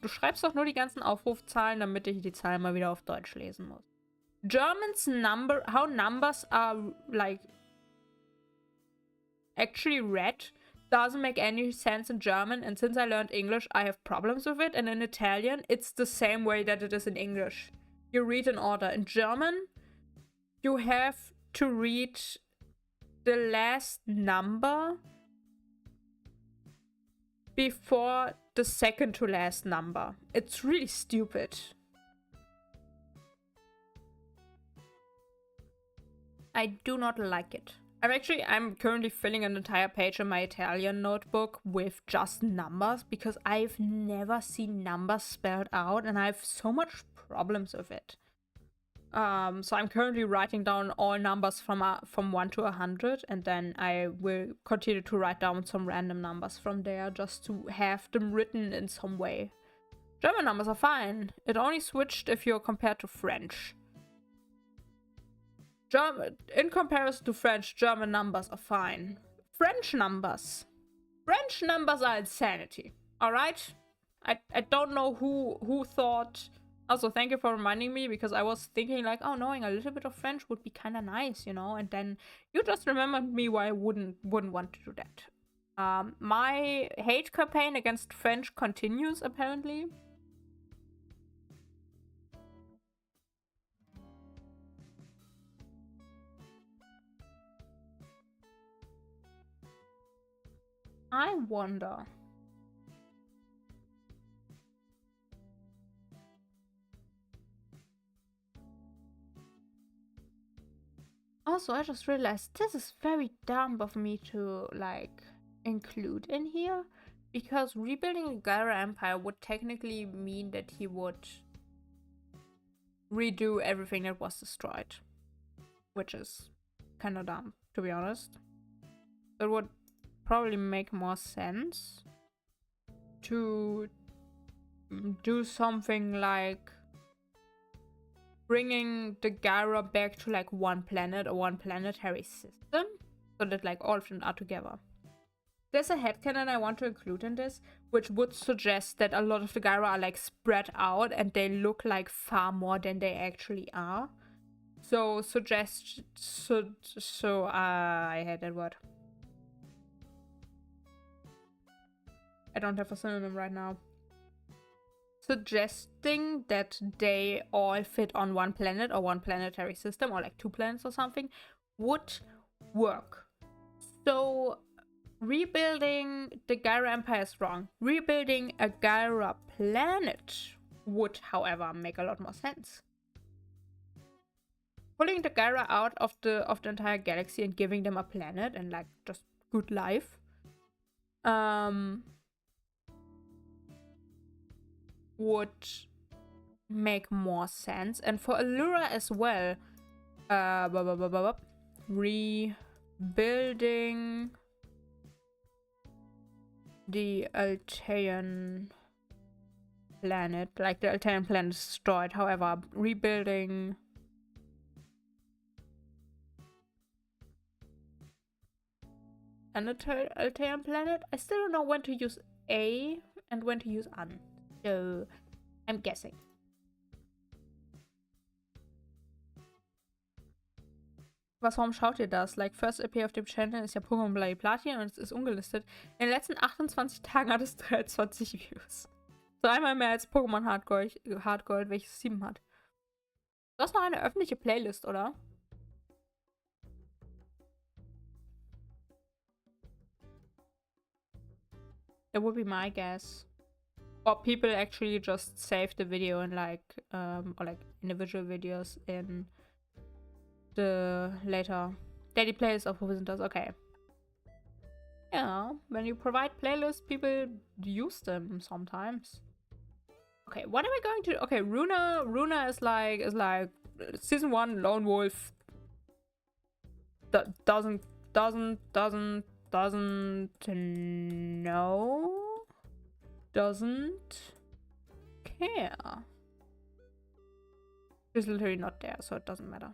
Du schreibst doch nur die ganzen Aufrufzahlen, damit ich die Zahlen mal wieder auf Deutsch lesen muss. How numbers are like actually read doesn't make any sense in German, and since I learned English, I have problems with it, and in Italian, it's the same way that it is in English. You read in order. In German, you have to read the last number before the second to last number. It's really stupid. I do not like it. I'm currently filling an entire page in my Italian notebook with just numbers because I've never seen numbers spelled out and I have so much problems with it. So I'm currently writing down all numbers from 1 to 100, and then I will continue to write down some random numbers from there just to have them written in some way. German numbers are fine. It only switched if you're compared to French. In comparison to French, German numbers are fine. French numbers are insanity. Alright? I don't know who thought. Also, thank you for reminding me, because I was thinking like, oh, knowing a little bit of French would be kind of nice, you know? And then you just remembered me why I wouldn't want to do that. My hate campaign against French continues, apparently. I wonder. Also, I just realized this is very dumb of me to, like, include in here. Because rebuilding the Gyra Empire would technically mean that he would redo everything that was destroyed. Which is kind of dumb, to be honest. It would probably make more sense to do something like bringing the Gyra back to like one planet or one planetary system, so that like all of them are together. There's a headcanon I want to include in this, which would suggest that a lot of the Gyra are like spread out and they look like far more than they actually are. So I hate that word. I don't have a synonym right now. Suggesting that they all fit on one planet or one planetary system or like 2 planets or something would work. So rebuilding the Gyra Empire is wrong. Rebuilding a Gyra planet would, however, make a lot more sense. Pulling the Gyra out of the entire galaxy and giving them a planet and like just good life. Would make more sense. And for Allura as well, rebuilding the Altean planet, like the Altean planet is destroyed, however, rebuilding an Altean planet, I still don't know when to use A and when to use an. So, I'm guessing. Warum schaut ihr das? Like, first EP auf dem Channel ist ja Pokémon Blei Platin und es ist ungelistet. In den letzten 28 Tagen hat es 23 Views. So einmal mehr als Pokémon Hardgold, welches 7 hat. Du hast noch eine öffentliche Playlist, oder? That would be my guess. Or people actually just save the video in like, or like individual videos in the later daily playlist of visitors. Okay. Yeah, when you provide playlists, people use them sometimes. Okay, what am I going to? Okay, Runa is like season 1 lone wolf. Doesn't know. Doesn't care. She's literally not there, so it doesn't matter.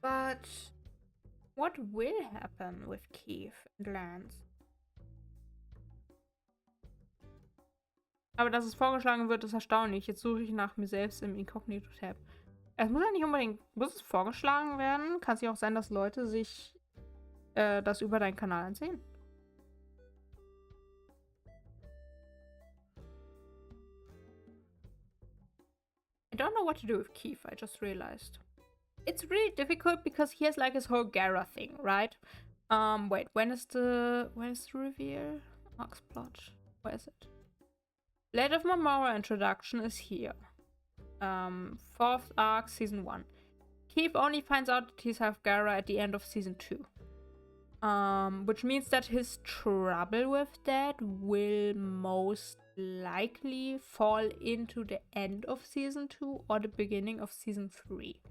But what will happen with Keith and Lance? Aber dass es vorgeschlagen wird, ist erstaunlich. Jetzt suche ich nach mir selbst im Inkognito-Tab. Es muss ja nicht unbedingt, muss es vorgeschlagen werden? Kann es ja auch sein, dass Leute sich das über deinen Kanal ansehen. I don't know what to do with Keith, I just realized. It's really difficult because he has like his whole Gyra thing, right? Wait, when is the reveal? Arc's plot. Where is it? Blade of Mamora introduction is here. 4th arc, season 1. Keith only finds out that he's half Gyra at the end of season 2. Which means that his trouble with that will most likely fall into the end of season 2 or the beginning of season 3.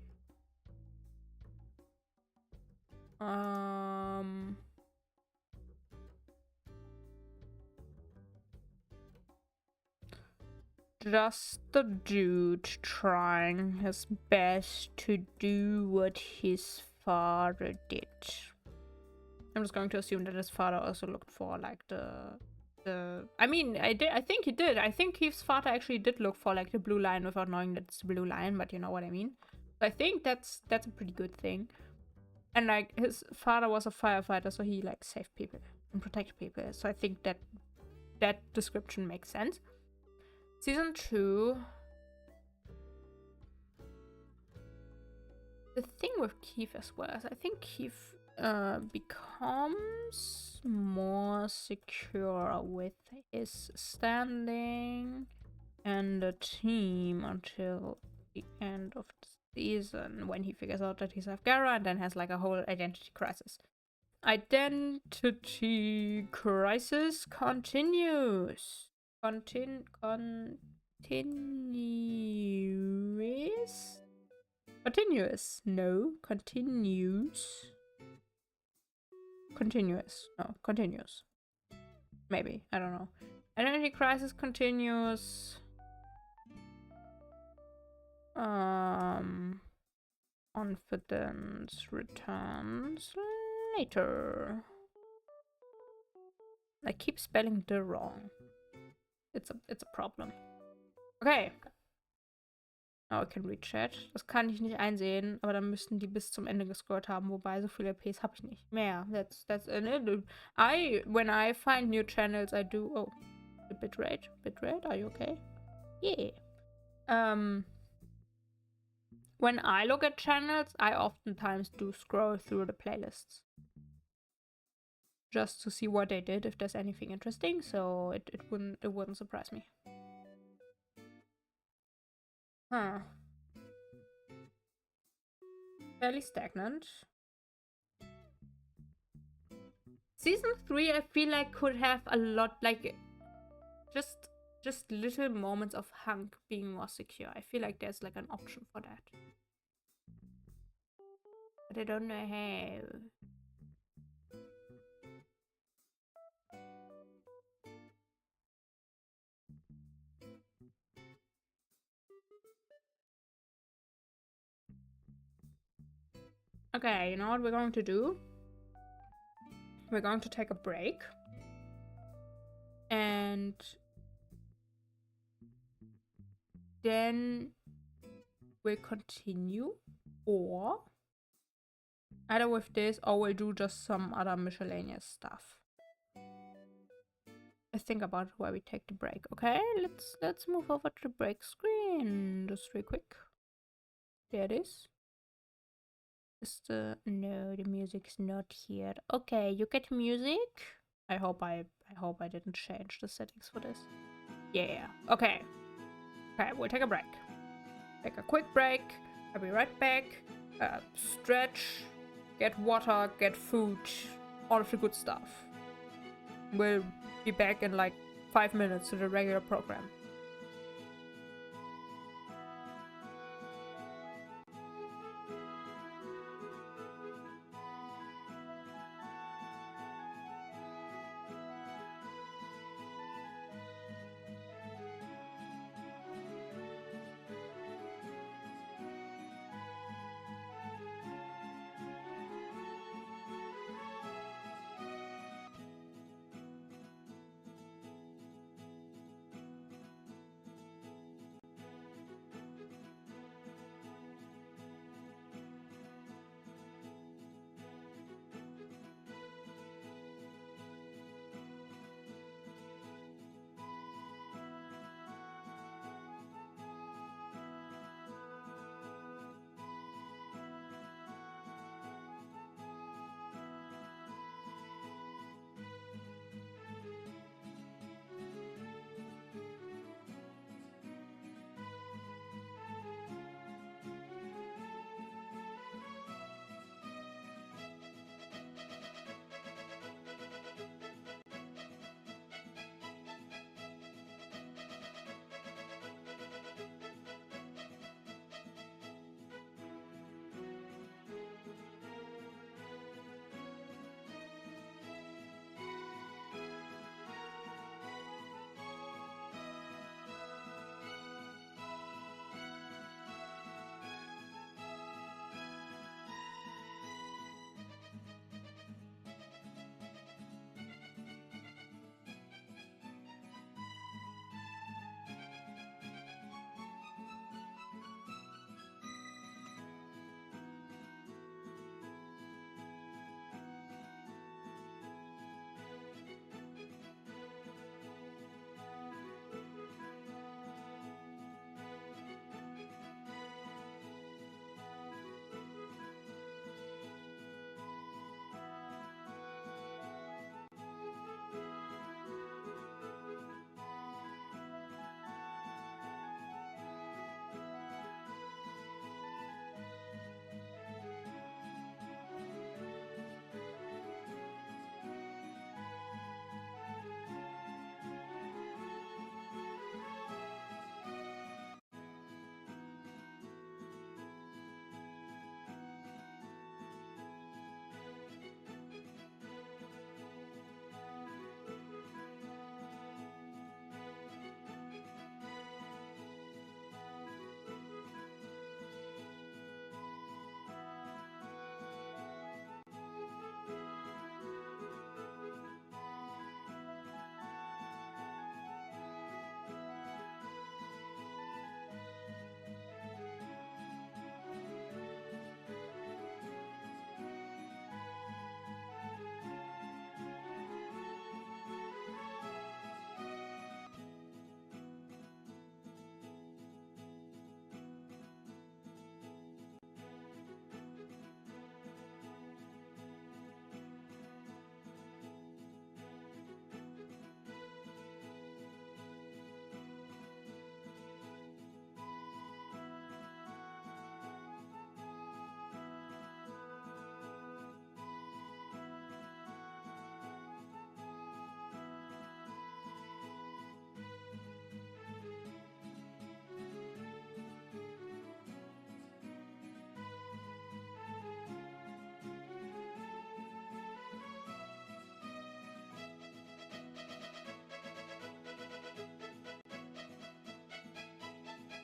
Just the dude trying his best to do what his father did. I'm just going to assume that his father also looked for like I mean, I think he did. I think Keith's father actually did look for like the blue line without knowing that it's the blue line, but you know what I mean. So I think that's a pretty good thing. And like his father was a firefighter, so he like saved people and protected people. So I think that description makes sense. Season 2. the thing with Keith as well is I think Keith becomes more secure with his standing and the team until the end of the season, when he figures out that he's Afgara and then has like a whole identity crisis. Identity crisis continues. Continuous? Continuous? No. Continues. Continuous. No. Continues. Maybe. I don't know. Identity crisis continues. Confidence returns later. I keep spelling the wrong. It's a problem. Okay. Oh, I can read chat. Das kann ich nicht einsehen, aber dann müssten die bis zum Ende gescrollt haben, wobei so viele Ps habe ich nicht mehr. That's when I find new channels I do. Oh, bitrate, are you okay? Yeah. When I look at channels, I oftentimes do scroll through the playlists just to see what they did, if there's anything interesting. So it wouldn't surprise me. Huh. Fairly stagnant. Season 3, I feel like could have a lot, like just little moments of Hank being more secure. I feel like there's like an option for that, but I don't know how. Okay, you know what we're going to do? We're going to take a break. And then we'll continue. Or either with this or we'll do just some other miscellaneous stuff. Let's think about where we take the break, okay? Let's move over to the break screen. Just real quick. There it is. No, the music's not here. Okay, you get music. I hope I didn't change the settings for this. Yeah. Okay. Okay, we'll take a break. Take a quick break. I'll be right back. Stretch, get water, get food, all of the good stuff. We'll be back in like 5 minutes to the regular program.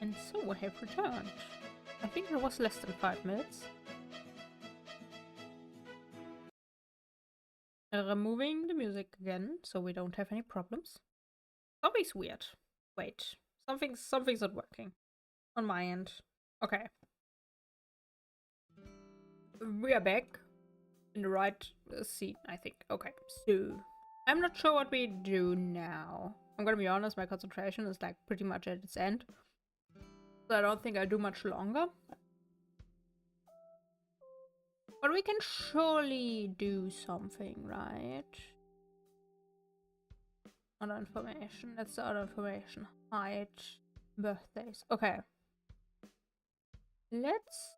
And so I have returned. I think it was less than 5 minutes. Removing the music again, so we don't have any problems. Something's weird. Wait, something's not working on my end. Okay, we are back in the right scene, I think. Okay, so I'm not sure what we do now. I'm gonna be honest, my concentration is like pretty much at its end, so I don't think I do much longer. But we can surely do something, right? Other information. That's the other information. Hide birthdays. Okay. Let's...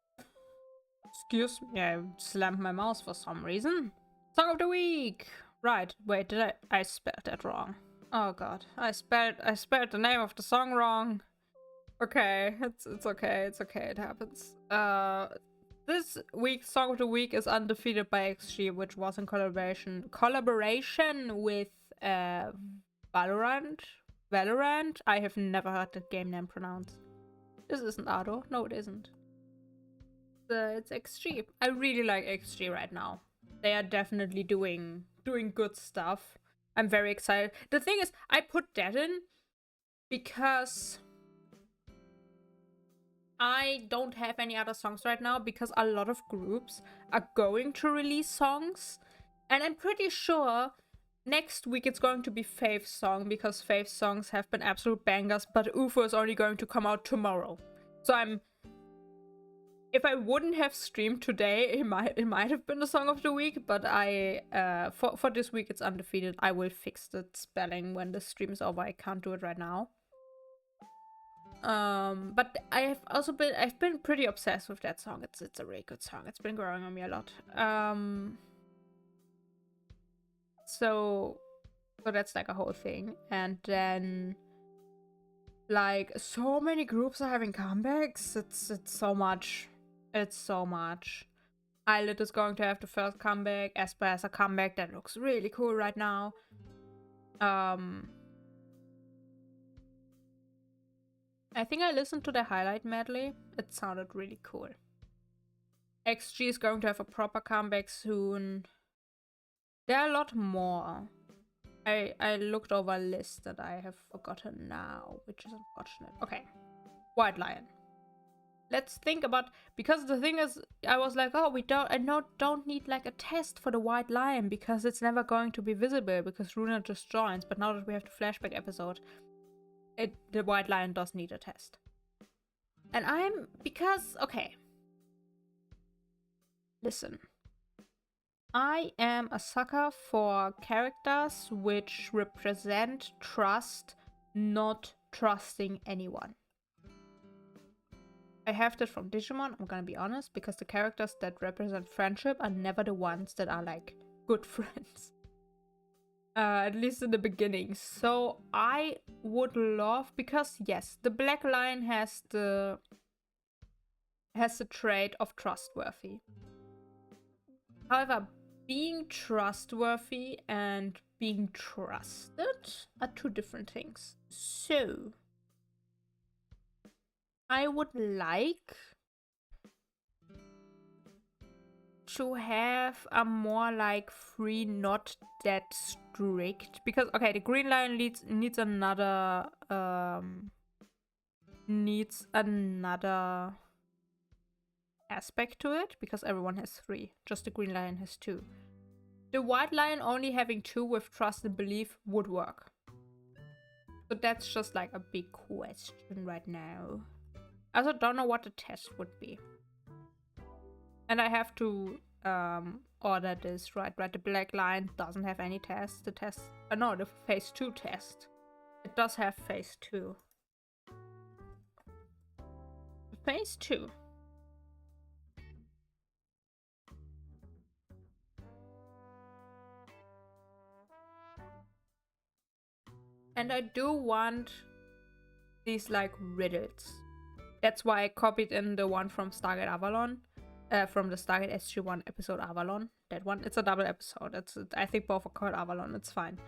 Excuse me. I slammed my mouse for some reason. Song of the week. Right. Wait, did I spelled that wrong. Oh god. I spelled the name of the song wrong. Okay. It's okay. It's okay. It happens. This week's Song of the Week is Undefeated by XG, which was in collaboration with Valorant? I have never heard that game name pronounced. This isn't Ado. No, it isn't. It's XG. I really like XG right now. They are definitely doing good stuff. I'm very excited. The thing is, I put that in because I don't have any other songs right now because a lot of groups are going to release songs. And I'm pretty sure next week it's going to be Faith's song because Faith's songs have been absolute bangers, but UFO is only going to come out tomorrow. So if I wouldn't have streamed today, it might have been the Song of the Week, but for this week it's Undefeated. I will fix the spelling when the stream is over. I can't do it right now. But I've been pretty obsessed with that song. It's a really good song. It's been growing on me a lot. So that's like a whole thing. And then like so many groups are having comebacks. It's so much. It's so much. Islet is going to have the first comeback. Esper has a comeback that looks really cool right now. I think I listened to the highlight medley. It sounded really cool. XG is going to have a proper comeback soon. There are a lot more. I looked over a list that I have forgotten now, which is unfortunate. Okay. White Lion. Let's think about, because the thing is, I was like, oh, we don't need like a test for the White Lion because it's never going to be visible because Runa just joins. But now that we have the flashback episode, the White Lion does need a test. And okay. Listen. I am a sucker for characters which represent trust, not trusting anyone. I have that from Digimon, I'm gonna be honest, because the characters that represent friendship are never the ones that are like good friends. At least in the beginning. So I would love, because yes, the Black Lion has the trait of trustworthy. However, being trustworthy and being trusted are two different things. So I would like to have a more like free, not that strict, because okay, the Green Lion needs another aspect to it, because everyone has 3, just the Green Lion has 2. The White Lion only having 2 with trust and belief would work. So that's just like a big question right now. I also don't know what the test would be. And I have to order this, right? The Black Lion doesn't have any test. The test, no, the phase 2 test. It does have phase 2. Phase 2. And I do want these like riddles. That's why I copied in the one from Stargate Avalon. From the Stargate SG-1 episode Avalon. That one. It's a double episode. I think both are called Avalon. It's fine.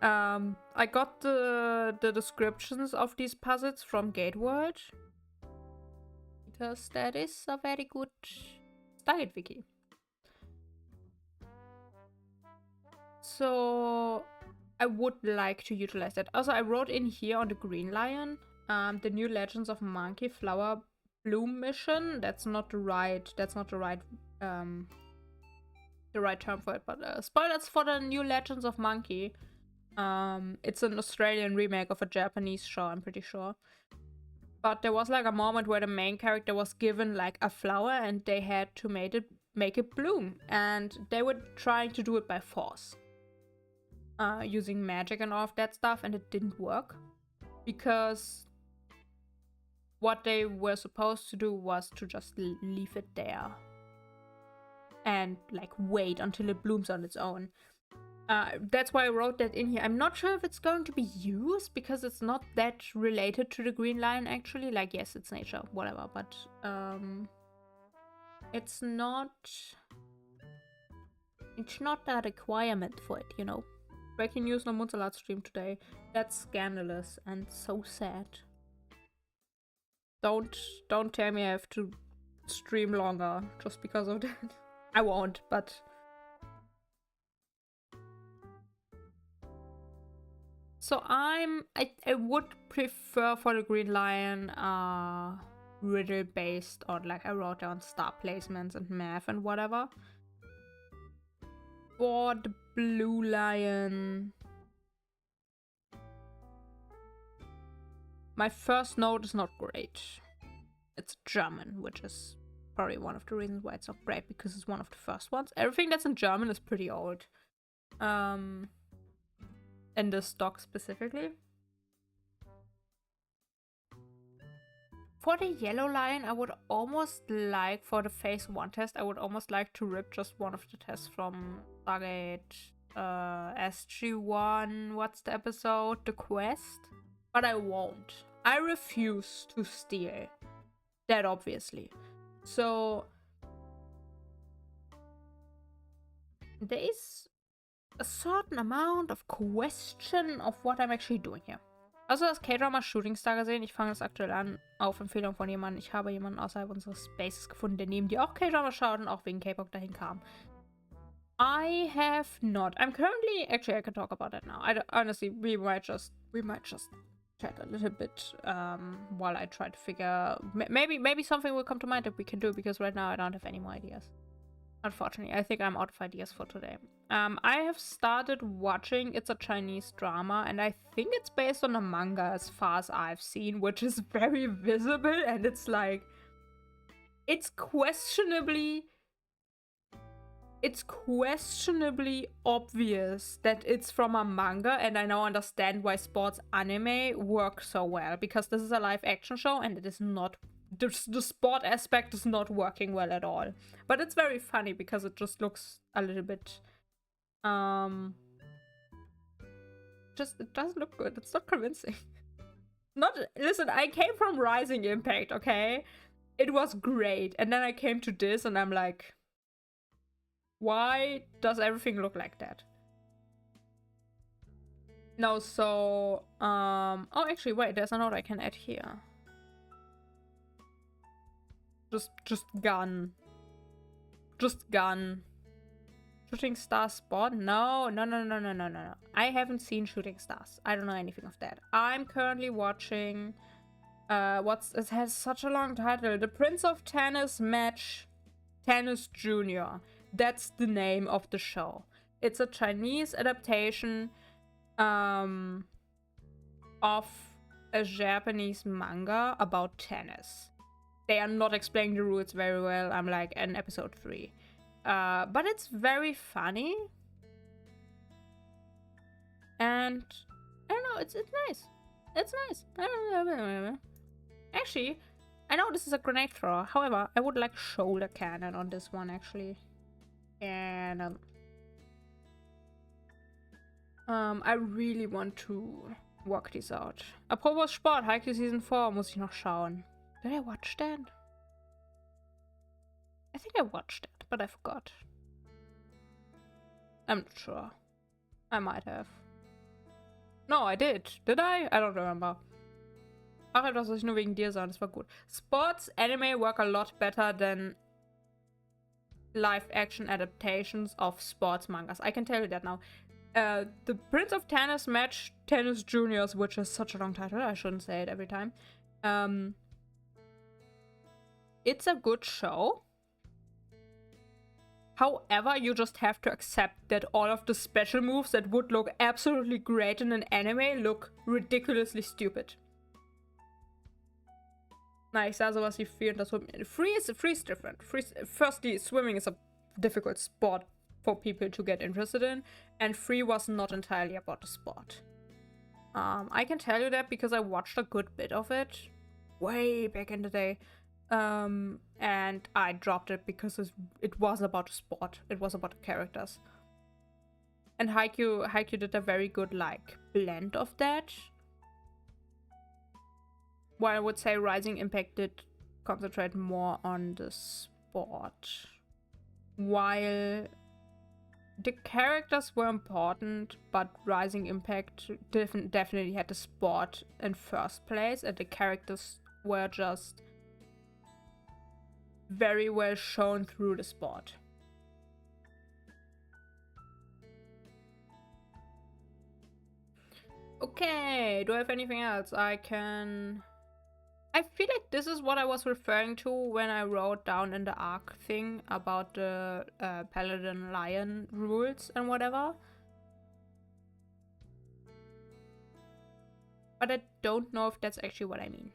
I got the descriptions of these puzzles from Gateworld. because that is a very good Stargate wiki. So I would like to utilize that. Also, I wrote in here on the Green Lion, the new Legends of Monkey Flower Bloom mission. That's not the right term for it, but spoilers for the new Legends of Monkey. It's an Australian remake of a Japanese show, I'm pretty sure. But there was like a moment where the main character was given like a flower and they had to make it bloom, and they were trying to do it by force, using magic and all of that stuff, and it didn't work because what they were supposed to do was to just leave it there and like wait until it blooms on its own. That's why I wrote that in here. I'm not sure if it's going to be used because it's not that related to the Green Lion actually. Like, yes, it's nature, whatever, but it's not a requirement for it, you know. Breaking news: no Munzalat stream today. That's scandalous and so sad. Don't tell me I have to stream longer just because of that. I won't, but so I would prefer for the Green Lion riddle based on, like, I wrote down star placements and math and whatever. For the Blue Lion, my first note is not great. It's German, which is probably one of the reasons why it's not great, because it's one of the first ones. Everything that's in German is pretty old. In the stock specifically. For the Yellow Lion, I would almost like, for the phase 1 test, I would almost like to rip just one of the tests from Stargate SG1, what's the episode? The Quest? But I won't. I refuse to steal. That obviously. So there is a certain amount of question of what I'm actually doing here. Also das K-Drama Shooting Star gesehen. Ich fange das aktuell an auf Empfehlung von jemandem. Ich habe jemanden außerhalb unseres Spaces gefunden, der neben dir auch K-Drama schaut und auch wegen K-Pop dahin kam. I have not. I'm currently, actually I can talk about that now. Honestly, we might just chat a little bit while I try to figure, maybe something will come to mind that we can do, because right now I don't have any more ideas. Unfortunately, I think I'm out of ideas for today. I have started watching, it's a Chinese drama, and I think it's based on a manga as far as I've seen, which is very visible, and it's like, it's questionably obvious that it's from a manga, and I now understand why sports anime work so well, because this is a live action show and it is not, the sport aspect is not working well at all. But it's very funny because it just looks a little bit it doesn't look good. It's not convincing. Listen, I came from Rising Impact, okay? It was great, and then I came to this and I'm like, why does everything look like that? No, so oh, actually, wait, there's a note I can add here. Just gun. Shooting Star Sport? No. I haven't seen Shooting Stars. I don't know anything of that. I'm currently watching it has such a long title. The Prince of Tennis Match Tennis Junior. That's the name of the show. It's a Chinese adaptation of a Japanese manga about tennis. They are not explaining the rules very well. I'm like in episode 3. But it's very funny. And I don't know, it's nice. It's nice. Actually, I know this is a grenade thrower. However, I would like shoulder cannon on this one actually. And I really want to work this out. Apropos Sport, Haikyuu Season 4 muss ich noch schauen. Did I watch that? I think I watched it, but I forgot. I'm not sure. I might have. No, I did. Did I? I don't remember. Ach, das soll ich nur wegen dir sagen, das war gut. Sports anime work a lot better than live-action adaptations of sports mangas. I can tell you that now. The Prince of Tennis match Tennis Juniors, which is such a long title, I shouldn't say it every time. It's a good show. However, you just have to accept that all of the special moves that would look absolutely great in an anime look ridiculously stupid. Na, ich sah sowas wie Free und das Free is different. Firstly, swimming is a difficult sport for people to get interested in, and Free was not entirely about the sport. I can tell you that because I watched a good bit of it way back in the day. And I dropped it because it was about the sport. It was about the characters. And Haikyuu did a very good, like, blend of that. While I would say Rising Impact did concentrate more on the sport. While the characters were important, but Rising Impact definitely had the sport in first place, and the characters were just very well shown through the sport. Okay, do I have anything else I can... I feel like this is what I was referring to when I wrote down in the arc thing about the Paladin Lion rules and whatever. But I don't know if that's actually what I mean.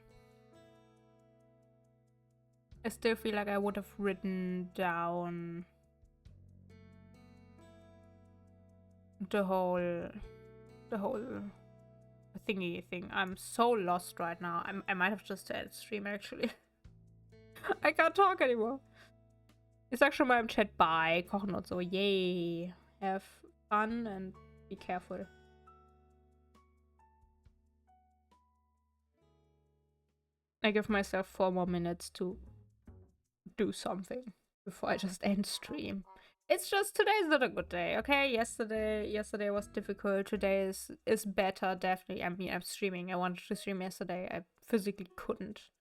I still feel like I would have written down the whole thingy thing. I'm so lost right now. I might have just ended stream actually. I can't talk anymore. Ich sag schon mal im Chat bye, kochen und so. Yay. Have fun and be careful. I give myself 4 more minutes to do something before I just end stream. It's just today's not a good day, okay? Yesterday was difficult. Today is better, definitely. I mean, I'm streaming. I wanted to stream yesterday. I physically couldn't.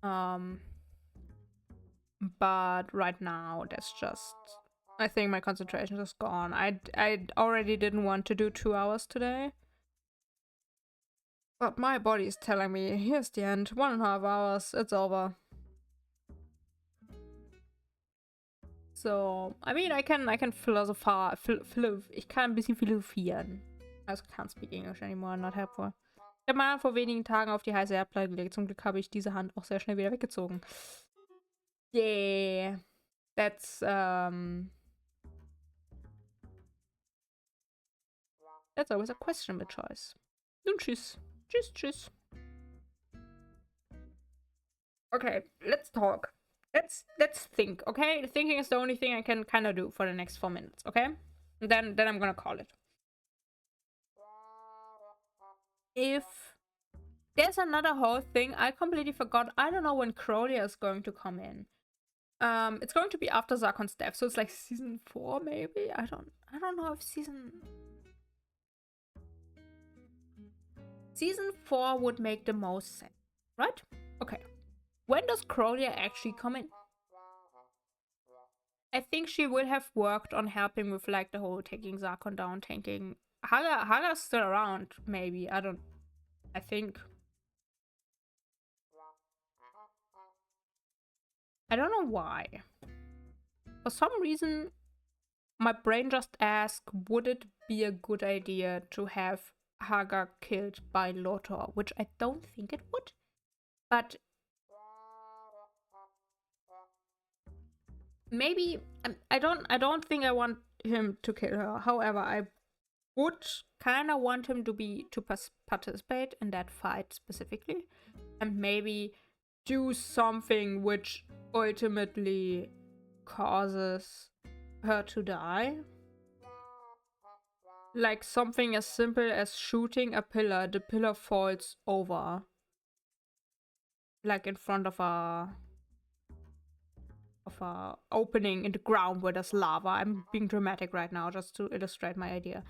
But right now, that's just... I think my concentration is gone. I already didn't want to do 2 hours today. But my body is telling me, here's the end. 1.5 hours, it's over. So, I mean, I can ich kann ein bisschen philosophieren. Also can't speak English anymore, not helpful. Ich habe meine Hand vor wenigen Tagen auf die heiße Herdplatte gelegt. Zum Glück habe ich diese Hand auch sehr schnell wieder weggezogen. Yeah. That's always a questionable choice. Nun tschüss. Tschüss. Okay, let's talk. Let's think, okay? Thinking is the only thing I can kind of do for the next 4 minutes, okay? And then I'm gonna call it. If there's another whole thing, I completely forgot. I don't know when Crowley is going to come in. It's going to be after Zarkon's death, so it's like season 4 maybe. I don't know if season 4 would make the most sense, right? Okay. When does Crowley actually come in? I think she will have worked on helping with like the whole taking Zarkon down, tanking. Haga's still around, maybe. I think. I don't know why. For some reason, my brain just asked, would it be a good idea to have Haga killed by Lothar? Which I don't think it would. But maybe I don't think I want him to kill her. However, I would kind of want him to participate in that fight specifically, and maybe do something which ultimately causes her to die. Like something as simple as shooting a pillar. The pillar falls over, like in front of a opening in the ground where there's lava. I'm being dramatic right now just to illustrate my idea.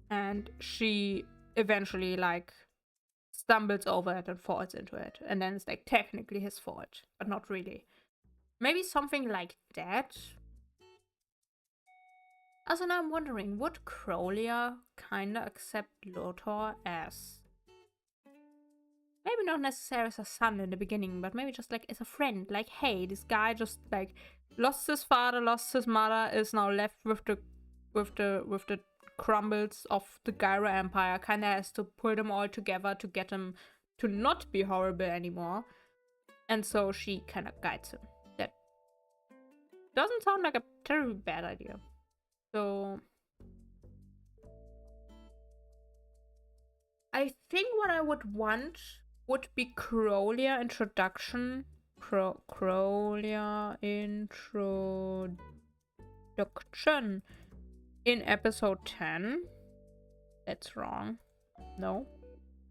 And she eventually like stumbles over it and falls into it. And then it's like technically his fault, but not really. Maybe something like that. Also, now I'm wondering, would Crowlia kinda accept Lothar as... maybe not necessarily as a son in the beginning, but maybe just like as a friend. Like, hey, this guy just like lost his father, lost his mother, is now left with the crumbles of the Gyra Empire. Kinda has to pull them all together to get him to not be horrible anymore. And so she kind of guides him. That doesn't sound like a terribly bad idea. So I think what I would want would be Crowlia introduction. Crowlia introduction in episode 10. That's wrong. No.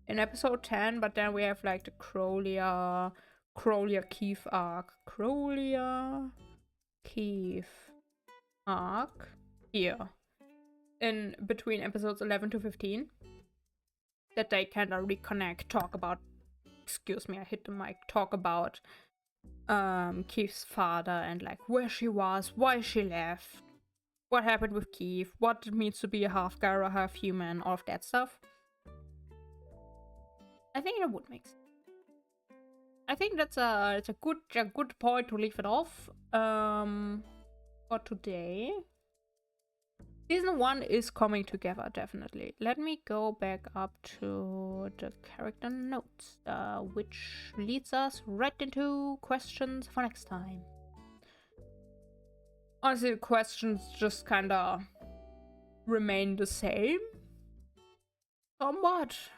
In episode 10, but then we have like the Crowlia Keith arc. Crowlia Keith arc here. In between episodes 11 to 15. That they kind of reconnect, talk about, excuse me, I hit the mic, talk about Keith's father and like where she was, why she left, what happened with Keith, what it means to be a half Gyra, half human, all of that stuff. I think it would make sense. I think that's a good point to leave it off for today. Season 1 is coming together, definitely. Let me go back up to the character notes, which leads us right into questions for next time. Honestly, the questions just kinda remain the same. Somewhat.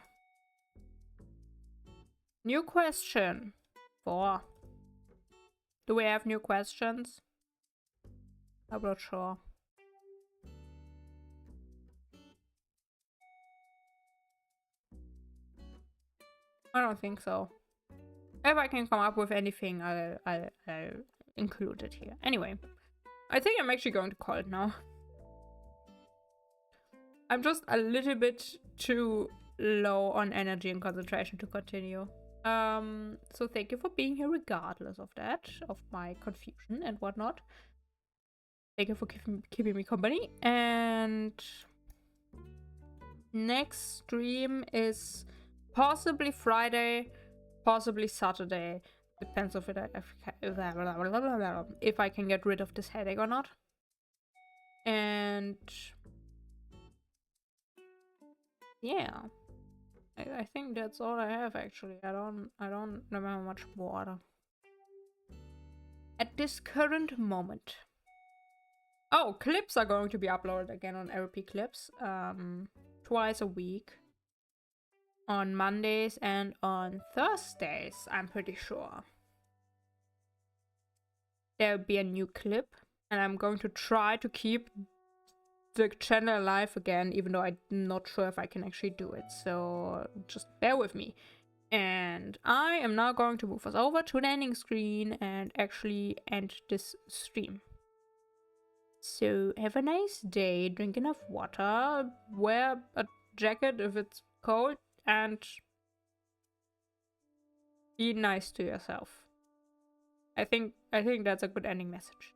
New question. 4. Do we have new questions? I'm not sure. I don't think so. If I can come up with anything, I'll include it here. Anyway, I think I'm actually going to call it now. I'm just a little bit too low on energy and concentration to continue. So thank you for being here regardless of that, of my confusion and whatnot. Thank you for keeping me company. And next stream is possibly Friday, possibly Saturday. Depends if I can get rid of this headache or not. And yeah, I think that's all I have actually. I don't remember much more at this current moment. Oh, clips are going to be uploaded again on LP Clips, twice a week. On Mondays and on Thursdays, I'm pretty sure. There'll be a new clip, and I'm going to try to keep the channel alive again, even though I'm not sure if I can actually do it. So just bear with me. And I am now going to move us over to the ending screen and actually end this stream. So have a nice day, drink enough water, wear a jacket if it's cold, and be nice to yourself. I think that's a good ending message.